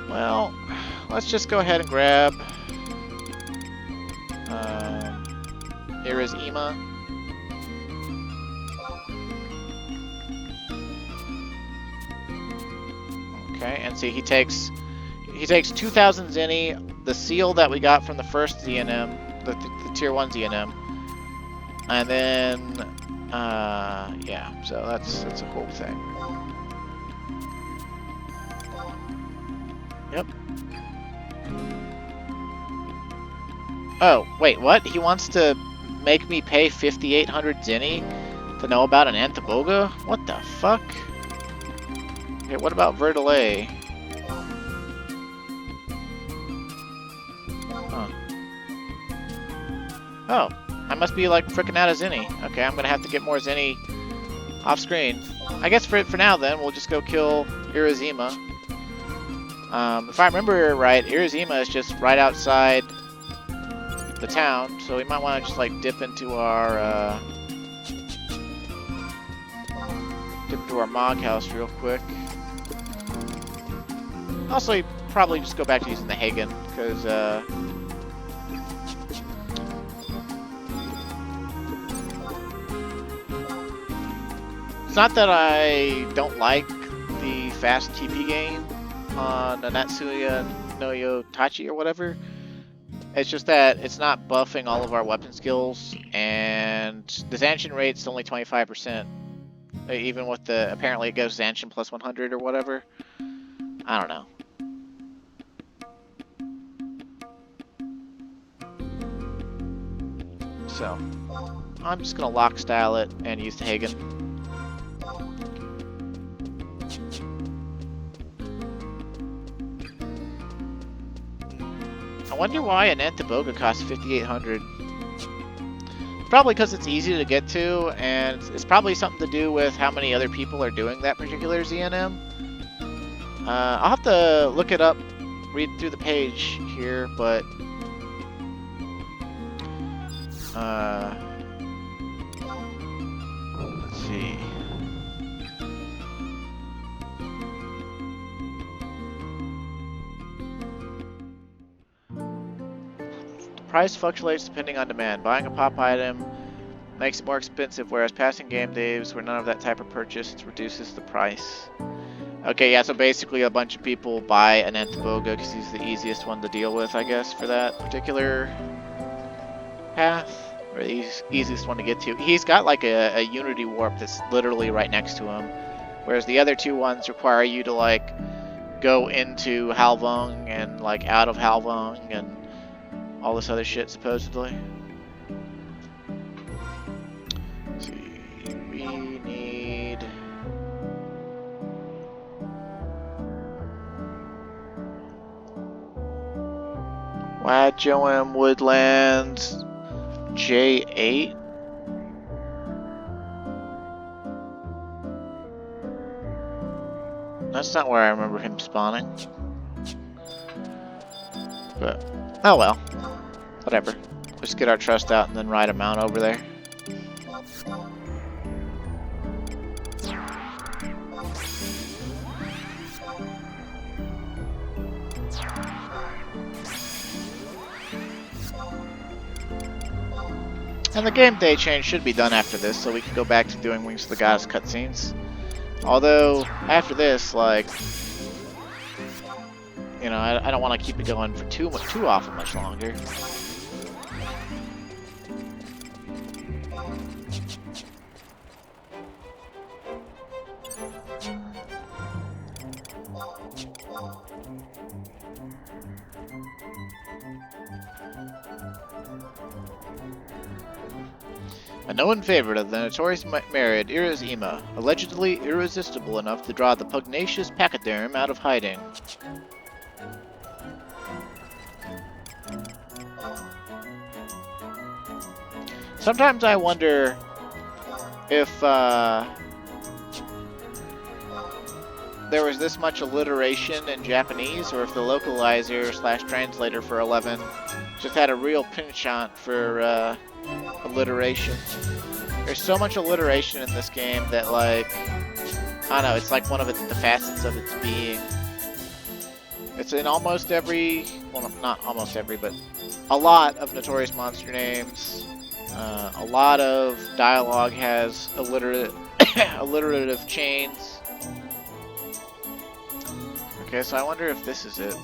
Well, let's just go ahead and grab Irizima. Okay, and see, he takes 2,000 Zenny, the seal that we got from the first ZNM, the tier 1 ZNM, and then yeah, so that's a cool thing. Yep. Oh, wait, what? He wants to make me pay 5,800 Zenny to know about an Anthoboga? What the fuck? Okay, what about Verdelay? Huh. Oh, I must be like freaking out of Zenny. Okay, I'm gonna have to get more Zenny off screen. I guess for now then, we'll just go kill Irizima. If I remember right, Irizima is just right outside the town, so we might want to just like dip into our Mog house real quick. Also, probably just go back to using the Hagen, because it's not that I don't like the fast TP game on Natsuya no Yotachi or whatever. It's just that it's not buffing all of our weapon skills, and the Zanshin rate's only 25%. Even with the, apparently it goes Zanshin plus 100 or whatever. I don't know. So, I'm just gonna lock style it and use the Hagen. I wonder why an Anthoboga costs 5,800. Probably because it's easy to get to, and it's probably something to do with how many other people are doing that particular ZNM. I'll have to look it up, read through the page here, but let's see. Price fluctuates depending on demand. Buying a pop item makes it more expensive, whereas passing game days where none of that type of purchase reduces the price. Okay, yeah, so basically a bunch of people buy an Anthoboga because he's the easiest one to deal with, I guess, for that particular path. Or the easiest one to get to. He's got like a Unity Warp that's literally right next to him, whereas the other two ones require you to like go into Halvung and like out of Halvung and all this other shit, supposedly. Let's see, we need... Wadjoam Woodlands J8. That's not where I remember him spawning. But, oh well. Whatever. Let's get our trust out and then ride a mount over there. And the game day change should be done after this, so we can go back to doing Wings of the Goddess cutscenes. Although, after this, like, you know, I don't want to keep it going for too awful much longer. A known favorite of the notorious married Irizima, allegedly irresistible enough to draw the pugnacious pachyderm out of hiding. Sometimes I wonder if there was this much alliteration in Japanese, or if the localizer / translator for 11 just had a real penchant for alliteration. There's so much alliteration in this game that, like, I don't know, it's like one of the facets of its being. It's in almost every, well, not almost every, but a lot of Notorious Monster names. A lot of dialogue has alliterative chains. Okay, so I wonder if this is it.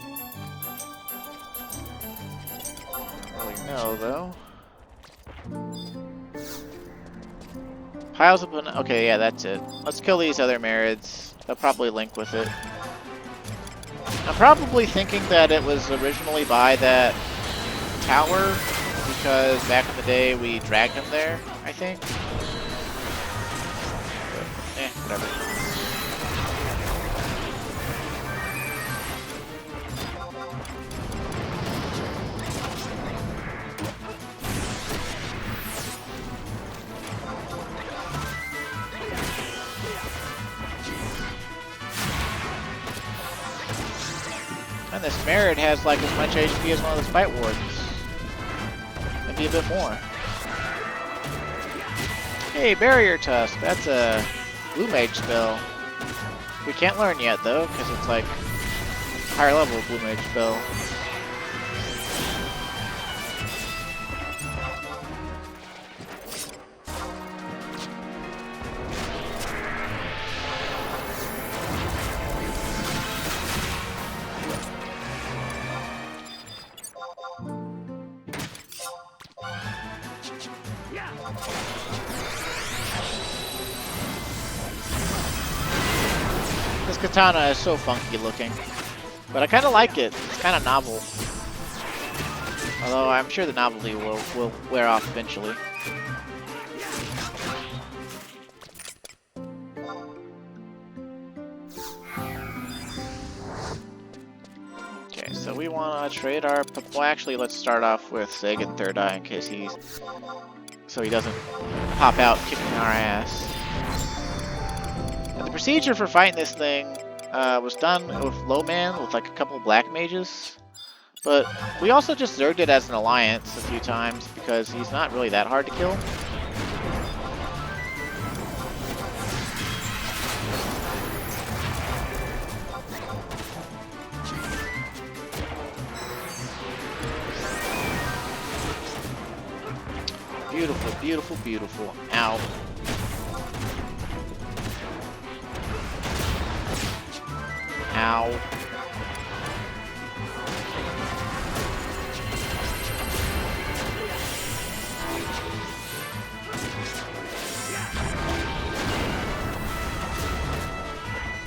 I don't really know, though. Piles up an... Okay, yeah, that's it. Let's kill these other Marids. They'll probably link with it. I'm probably thinking that it was originally by that tower, because back in the day we dragged him there, I think. But, whatever. And this Merit has like as much HP as one of the spitewardens. Maybe a bit more. Hey, Barrier Tusk. That's a Blue Mage spell. We can't learn yet though, because it's like higher level Blue Mage spell. This katana is so funky looking, but I kind of like it. It's kind of novel. Although I'm sure the novelty will wear off eventually. Okay, so we want to trade our... Well, actually, let's start off with Sagan Third Eye in case so he doesn't pop out kicking our ass. And the procedure for fighting this thing was done with low man with like a couple black mages, but we also just zerged it as an alliance a few times because he's not really that hard to kill. Beautiful, beautiful, beautiful. Ow. Ow.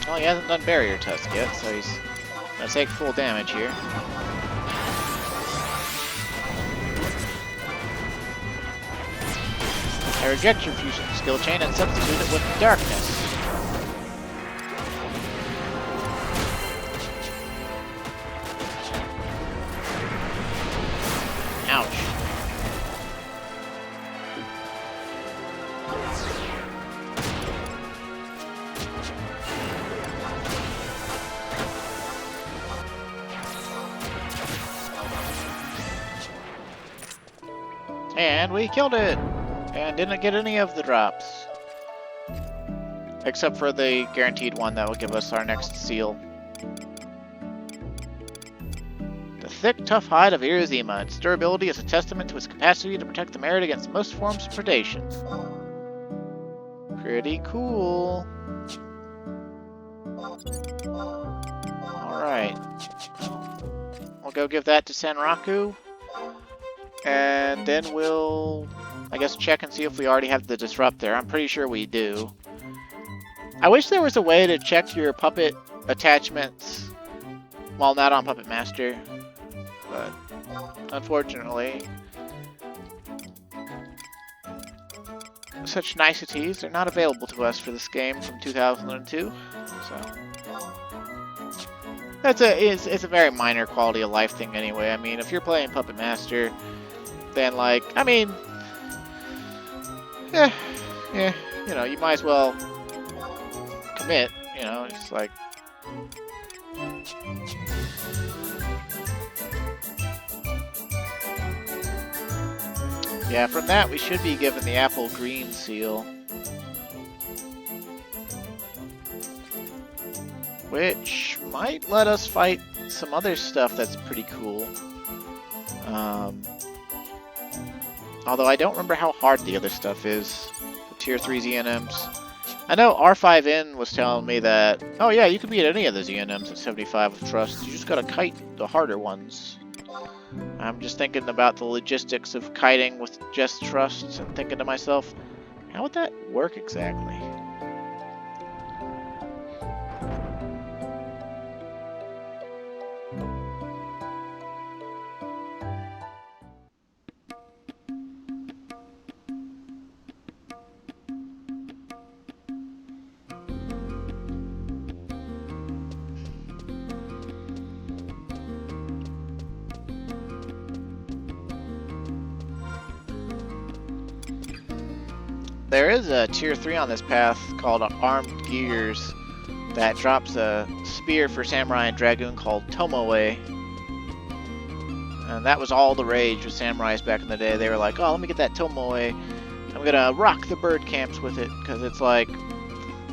Well, he hasn't done Barrier Tusk yet, so he's gonna take full damage here. I reject your fusion skill chain and substitute it with darkness. Ouch. And we killed it! And didn't get any of the drops. Except for the guaranteed one that will give us our next seal. The thick, tough hide of Irizima. Its durability is a testament to its capacity to protect the Merit against most forms of predation. Pretty cool. Alright. We'll go give that to Senraku. And then we'll, I guess, check and see if we already have the Disruptor. I'm pretty sure we do. I wish there was a way to check your puppet attachments while not on Puppet Master. But, unfortunately, such niceties are not available to us for this game from 2002. So, it's a very minor quality of life thing anyway. I mean, if you're playing Puppet Master, then, like, I mean, yeah, you know, you might as well commit, you know, it's like, Yeah, from that we should be given the apple green seal. Which might let us fight some other stuff that's pretty cool. Although I don't remember how hard the other stuff is. The tier 3 ZNMs. I know R5N was telling me that, oh yeah, you can beat any of the ZNMs at 75 with trust. You just gotta kite the harder ones. I'm just thinking about the logistics of kiting with just trust and thinking to myself, how would that work exactly? There is a tier 3 on this path called Armed Gears that drops a spear for Samurai and Dragoon called Tomoe. And that was all the rage with samurais back in the day. They were like, oh, let me get that Tomoe. I'm gonna rock the bird camps with it, because it's like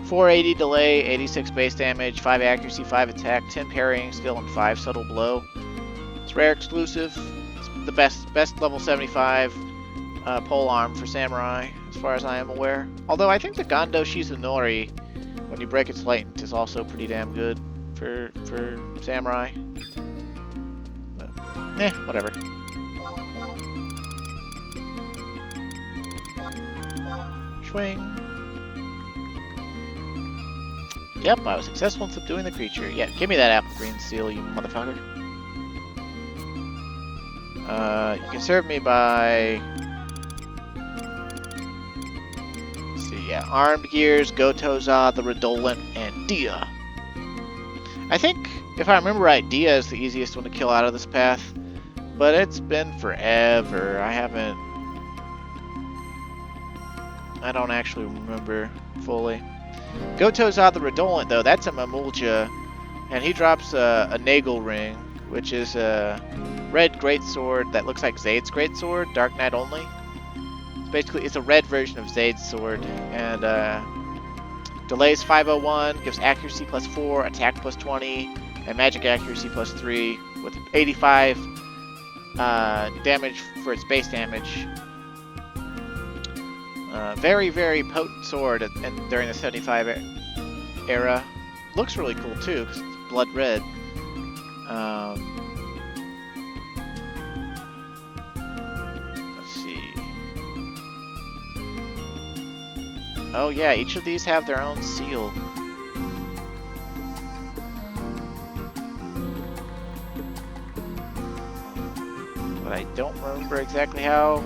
480 delay, 86 base damage, 5 accuracy, 5 attack, 10 parrying skill, and 5 subtle blow. It's rare exclusive. It's the best level 75 pole arm for samurai, as far as I am aware. Although I think the Gando Shizunori, when you break its latent, is also pretty damn good for samurai. But, whatever. Swing. Yep, I was successful in subduing the creature. Yeah, give me that apple green seal, you motherfucker. You can serve me by... Yeah, Armed Gears, Gotoza, the Redolent, and Dia. I think, if I remember right, Dia is the easiest one to kill out of this path. But it's been forever. I don't actually remember fully. Gotoza, the Redolent, though, that's a Mamulja. And he drops a Nagel Ring, which is a red greatsword that looks like Zaid's greatsword, Dark Knight only. Basically, it's a red version of Zaid's sword, and delays 501, gives accuracy plus 4, attack plus 20, and magic accuracy plus 3, with 85 damage for its base damage. Very, very potent sword during the 75 era. Looks really cool too, because it's blood red. Oh yeah, each of these have their own seal. But I don't remember exactly how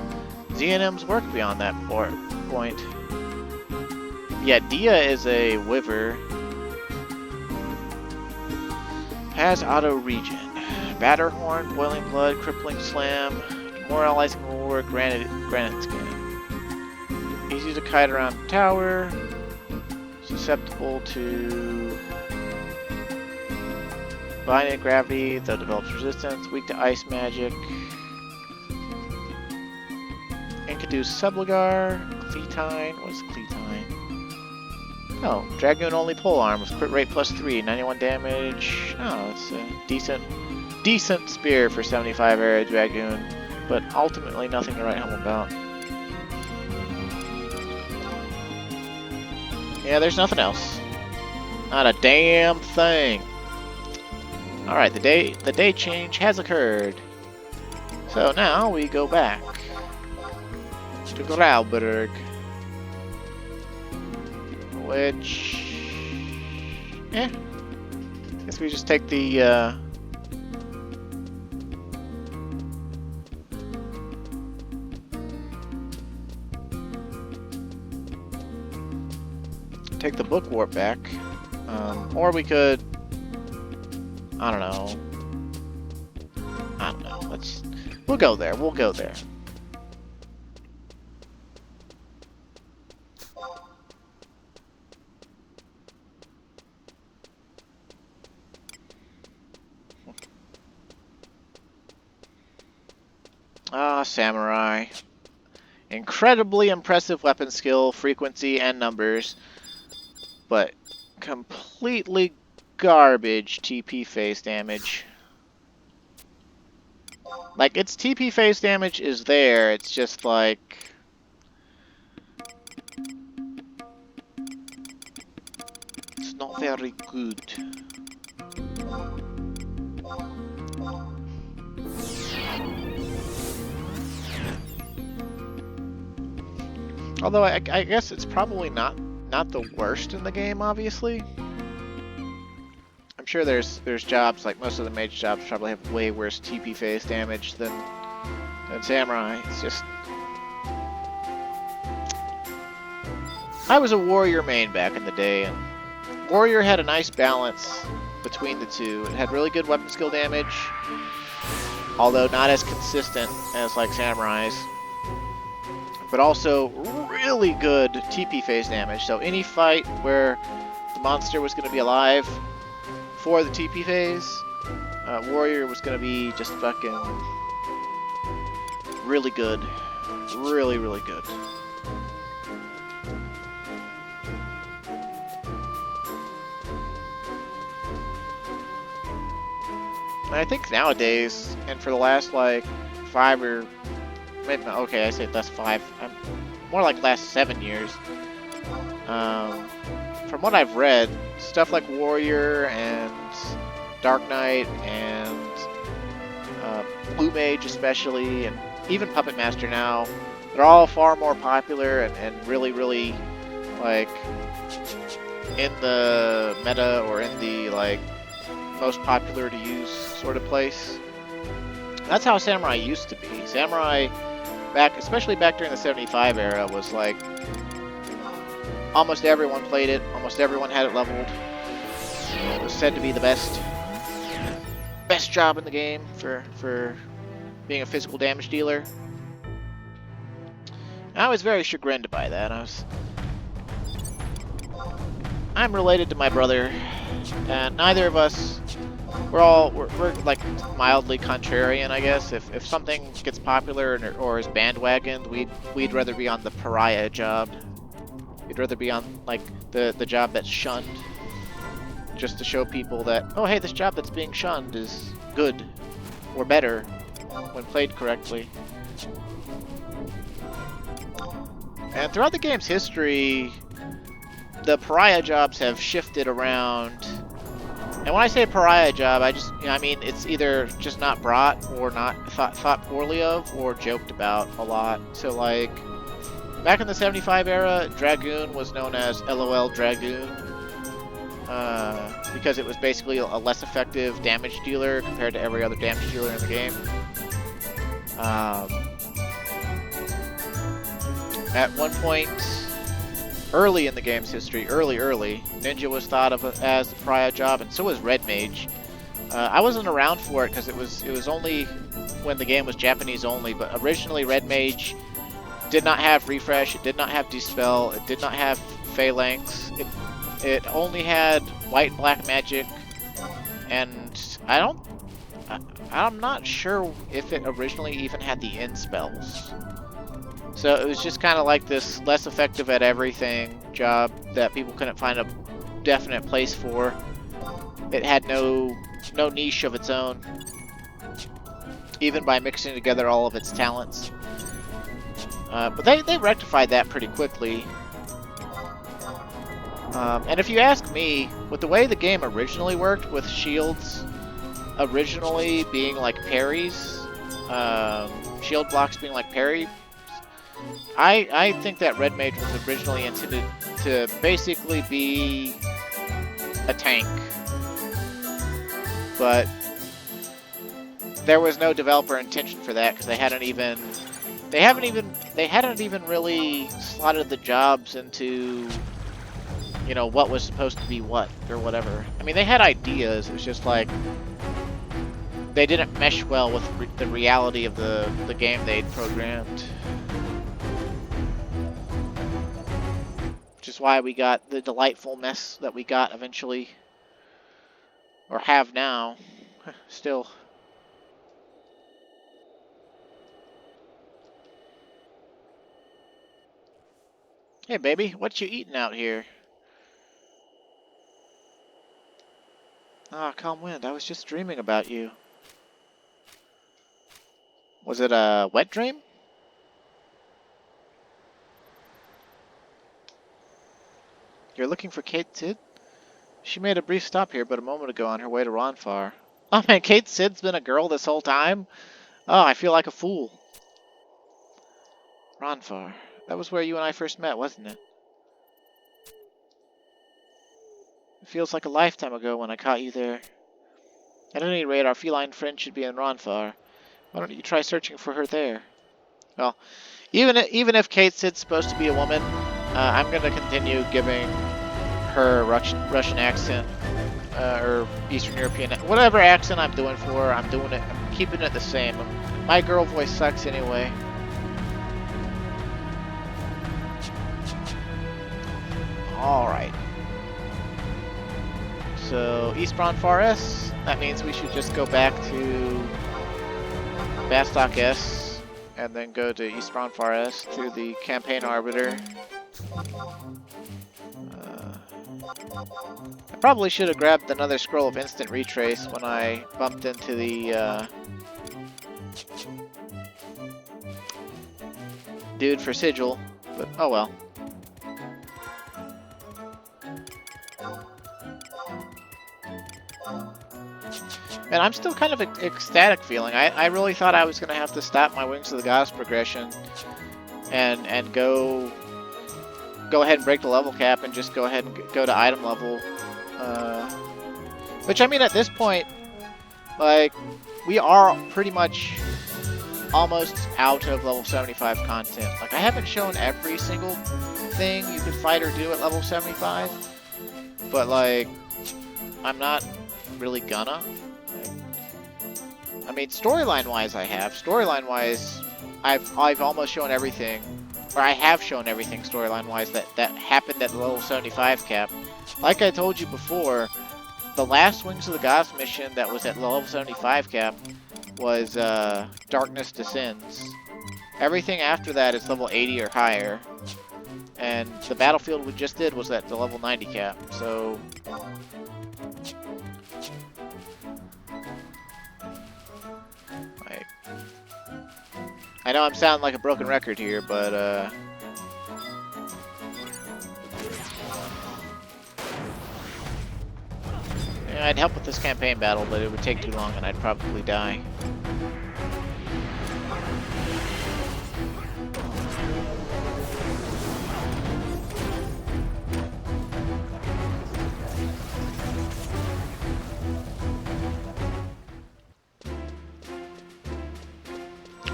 ZNMs work beyond that point. Yeah, Dia is a Wyver. Has auto regen. Batterhorn, Boiling Blood, Crippling Slam, Demoralizing Roar, Granite Skin. Easy to kite around the tower. Susceptible to Binding Gravity, though develops resistance. Weak to Ice Magic. Enkidu's Subligar. Cleatine. What is Cleatine? Oh, Dragoon only pole arm with crit rate plus 3, 91 damage. Oh, it's a decent spear for 75 area Dragoon, but ultimately nothing to write home about. Yeah, there's nothing else. Not a damn thing. Alright, the day change has occurred. So now we go back to Grauberg. Which... guess we just take the, take the book warp back, or we could, I don't know, we'll go there, Ah, samurai. Incredibly impressive weapon skill, frequency, and numbers, but completely garbage TP phase damage. Like, its TP phase damage is there, it's just like... it's not very good. Although I guess it's probably not the worst in the game, obviously. I'm sure there's jobs, like most of the mage jobs probably have way worse TP phase damage than samurai. It's just... I was a warrior main back in the day, and warrior had a nice balance between the two. It had really good weapon skill damage, although not as consistent as like samurai's, but also really good TP phase damage. So any fight where the monster was going to be alive for the TP phase, warrior was going to be just fucking really good. Really, really good. And I think nowadays, and for the last like 5 or maybe, okay, I say that's 5. More like last 7 years. From what I've read, stuff like Warrior and Dark Knight and Blue Mage especially, and even Puppet Master now, they're all far more popular and really, really like in the meta or in the like most popular to use sort of place. That's how Samurai used to be. Samurai, especially back during the 75 era, was like almost everyone played it, almost everyone had it leveled. It was said to be the best job in the game for being a physical damage dealer. I was very chagrined by that. I'm related to my brother, and neither of us, we're like mildly contrarian, I guess. If something gets popular or is bandwagoned, we'd rather be on the pariah job. We'd rather be on like the job that's shunned, just to show people that, oh hey, this job that's being shunned is good or better when played correctly. And throughout the game's history, the pariah jobs have shifted around. And when I say pariah job, I mean it's either just not brought or not thought poorly of or joked about a lot. So like back in the 75 era, Dragoon was known as LOL Dragoon because it was basically a less effective damage dealer compared to every other damage dealer in the game. At one point, early in the game's history, early, Ninja was thought of as the pariah job, and so was Red Mage. I wasn't around for it because it was only when the game was Japanese only, but originally Red Mage did not have refresh, it did not have dispel, it did not have phalanx, it only had white-black magic, and I'm not sure if it originally even had the end spells. So it was just kind of like this less effective at everything job that people couldn't find a definite place for. It had no niche of its own, even by mixing together all of its talents. But they rectified that pretty quickly. And if you ask me, with the way the game originally worked, with shields originally being like parries, shield blocks being like parry, I think that Red Mage was originally intended to basically be a tank, but there was no developer intention for that because they hadn't even really slotted the jobs into, you know, what was supposed to be what or whatever. I mean, they had ideas. It was just like they didn't mesh well with the reality of the game they'd programmed. Which is why we got the delightful mess that we got eventually, or have now, still. Hey, baby, what you eating out here? Ah, calm wind. I was just dreaming about you. Was it a wet dream? You're looking for Kate Sid? She made a brief stop here but a moment ago on her way to Ronfar. Oh man, Kate Sid's been a girl this whole time? Oh, I feel like a fool. Ronfar. That was where you and I first met, wasn't it? It feels like a lifetime ago when I caught you there. At any rate, our feline friend should be in Ronfar. Why don't you try searching for her there? Well, even if Kate Sid's supposed to be a woman, I'm going to continue giving her Russian accent, or Eastern European, whatever accent I'm doing for her, I'm doing it. I'm keeping it the same. My girl voice sucks anyway. Alright. So, East Ronfar S, that means we should just go back to Bastock S, and then go to East Ronfar S through the Campaign Arbiter. I probably should have grabbed another scroll of instant retrace when I bumped into the dude for Sigil, but oh well. And I'm still kind of ecstatic feeling. I really thought I was going to have to stop my Wings of the Goddess progression and go ahead and break the level cap and just go ahead and go to item level. Which, I mean, at this point, like, we are pretty much almost out of level 75 content. Like, I haven't shown every single thing you could fight or do at level 75, but, like, I'm not really gonna. I mean, storyline-wise, I have. Storyline-wise, I've almost shown everything, or I have shown everything storyline-wise that happened at the level 75 cap. Like I told you before, the last Wings of the Goddess mission that was at level 75 cap was Darkness Descends. Everything after that is level 80 or higher, and the battlefield we just did was at the level 90 cap. So I know I'm sounding like a broken record here, but yeah, I'd help with this campaign battle, but it would take too long and I'd probably die.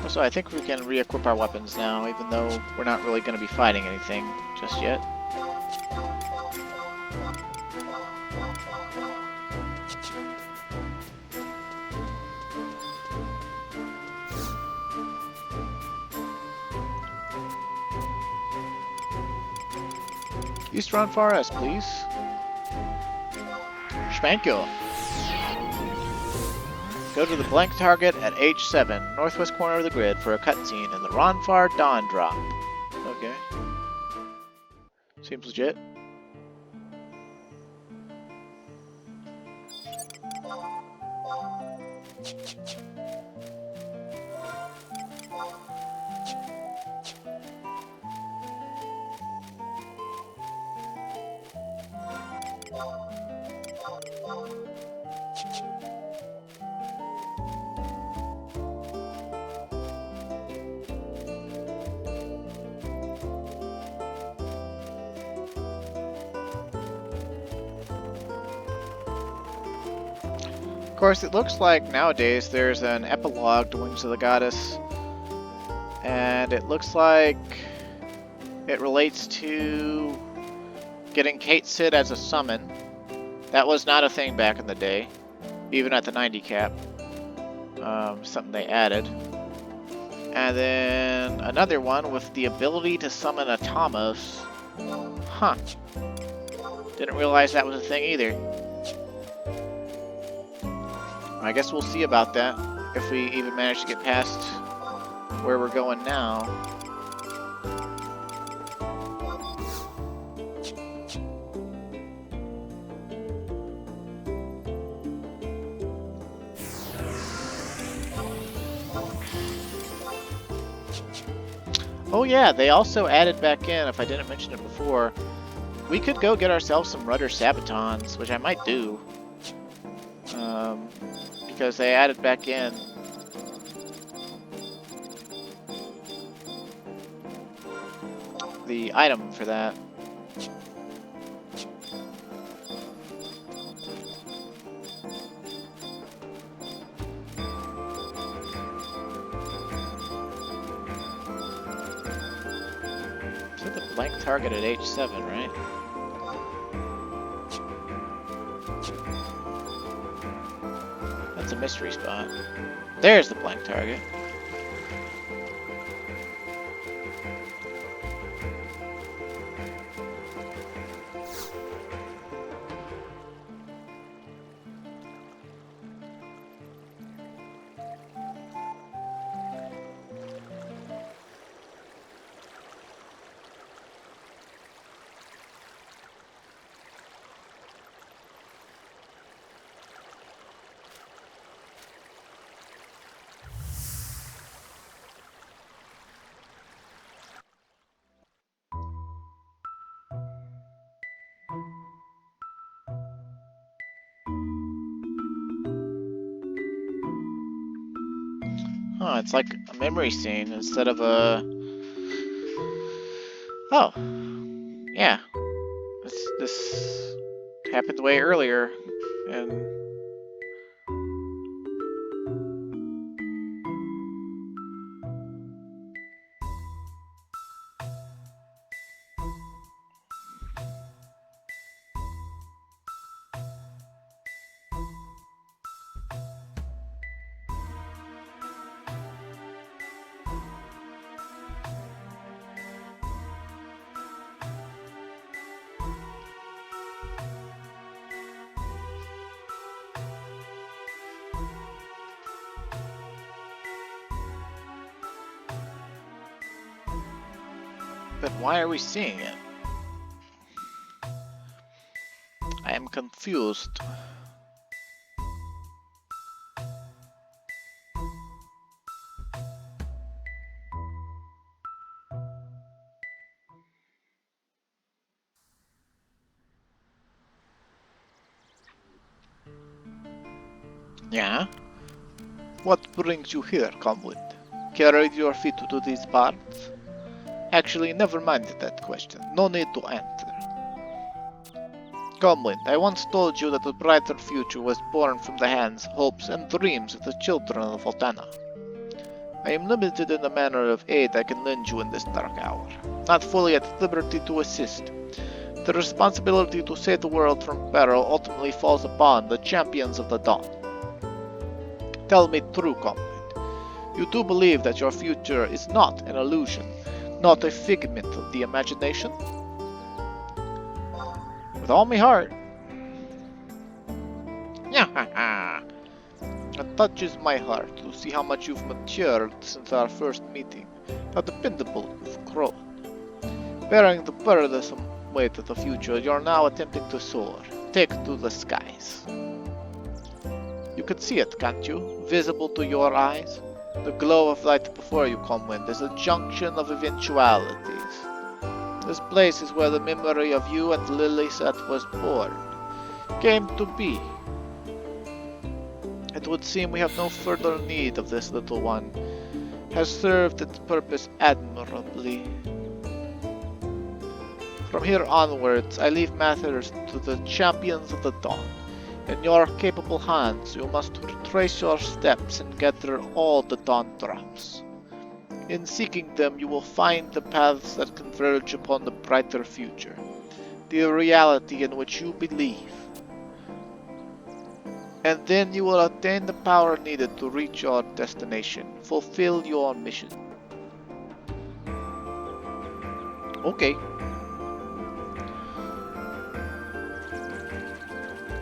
So I think we can re-equip our weapons now, even though we're not really going to be fighting anything just yet. East Ronfar S, please. Thank you. Go to the blank target at H7, northwest corner of the grid, for a cutscene in the Ronfar Dawn Drop. Okay. Seems legit. Of course, it looks like nowadays there's an epilogue to Wings of the Goddess, and it looks like it relates to getting Kate Sid as a summon. That was not a thing back in the day, even at the 90 cap. Something they added. And then another one with the ability to summon a Tomos. Huh. Didn't realize that was a thing either. I guess we'll see about that, if we even manage to get past where we're going now. Oh yeah, they also added back in, if I didn't mention it before, we could go get ourselves some rudder sabotons, which I might do. Because they added back in the item for that. Is it the blank target at H7, right? That's a mystery spot. There's the blank target. Oh, it's like a memory scene instead of a... Oh, yeah. This happened way earlier, and... But why are we seeing it? I am confused. Yeah? What brings you here, Comwind? Carried your feet to these parts? Actually, never mind that question. No need to answer. Comwind, I once told you that a brighter future was born from the hands, hopes, and dreams of the children of Voltana. I am limited in the manner of aid I can lend you in this dark hour, not fully at liberty to assist. The responsibility to save the world from peril ultimately falls upon the champions of the dawn. Tell me true, Comwind. You do believe that your future is not an illusion, not a figment of the imagination? With all my heart. It touches my heart to see how much you've matured since our first meeting, how dependable you've grown. Bearing the burdensome weight of the future, you're now attempting to soar, take to the skies. You can see it, can't you? Visible to your eyes? The glow of light before you, Comwind, is a junction of eventualities. This place is where the memory of you and Lilith was born, came to be. It would seem we have no further need of this little one. Has served its purpose admirably. From here onwards, I leave matters to the champions of the dawn. In your capable hands, you must retrace your steps and gather all the dawn drops. In seeking them, you will find the paths that converge upon the brighter future, the reality in which you believe. And then you will attain the power needed to reach your destination, fulfill your mission. Okay.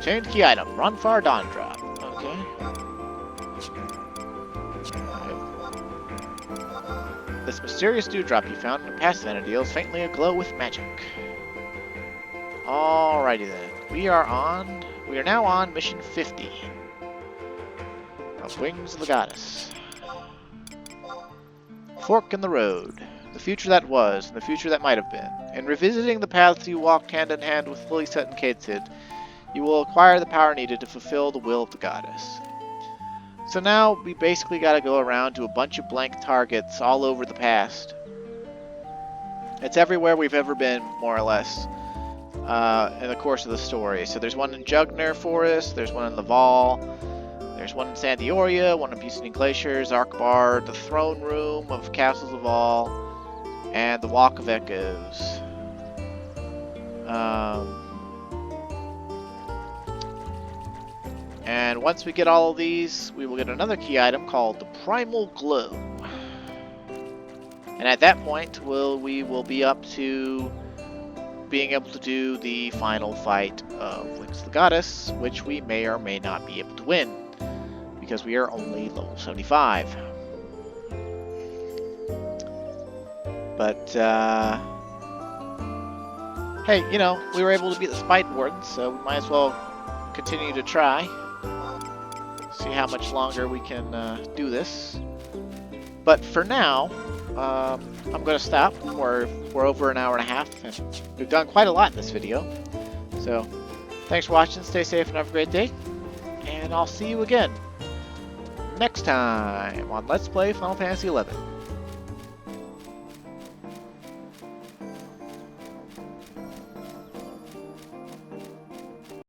Change key item, run for a dawn drop. Okay. This mysterious dewdrop you found in a past event deals faintly aglow with magic. Alrighty then. We are now on mission 50 of Wings of the Goddess. Fork in the road. The future that was, and the future that might have been. In revisiting the paths you walked hand in hand with Lilith and Caitlin, you will acquire the power needed to fulfill the will of the goddess. So now we basically got to go around to a bunch of blank targets all over the past. It's everywhere we've ever been, more or less, in the course of the story. So there's one in Jugner Forest, there's one in Laval, there's one in Sandioria, one in Bucine Glaciers, Arkbar, the Throne Room of Castles Laval, and the Walk of Echoes. And once we get all of these, we will get another key item called the Primal Glow. And at that point, we will be up to being able to do the final fight of Lynx the Goddess, which we may or may not be able to win, because we are only level 75. But, hey, you know, we were able to beat the spitewarden, so we might as well continue to try. See how much longer we can do this. But for now, I'm going to stop. We're over an hour and a half, and we've done quite a lot in this video. So, thanks for watching, stay safe, and have a great day. And I'll see you again next time on Let's Play Final Fantasy XI.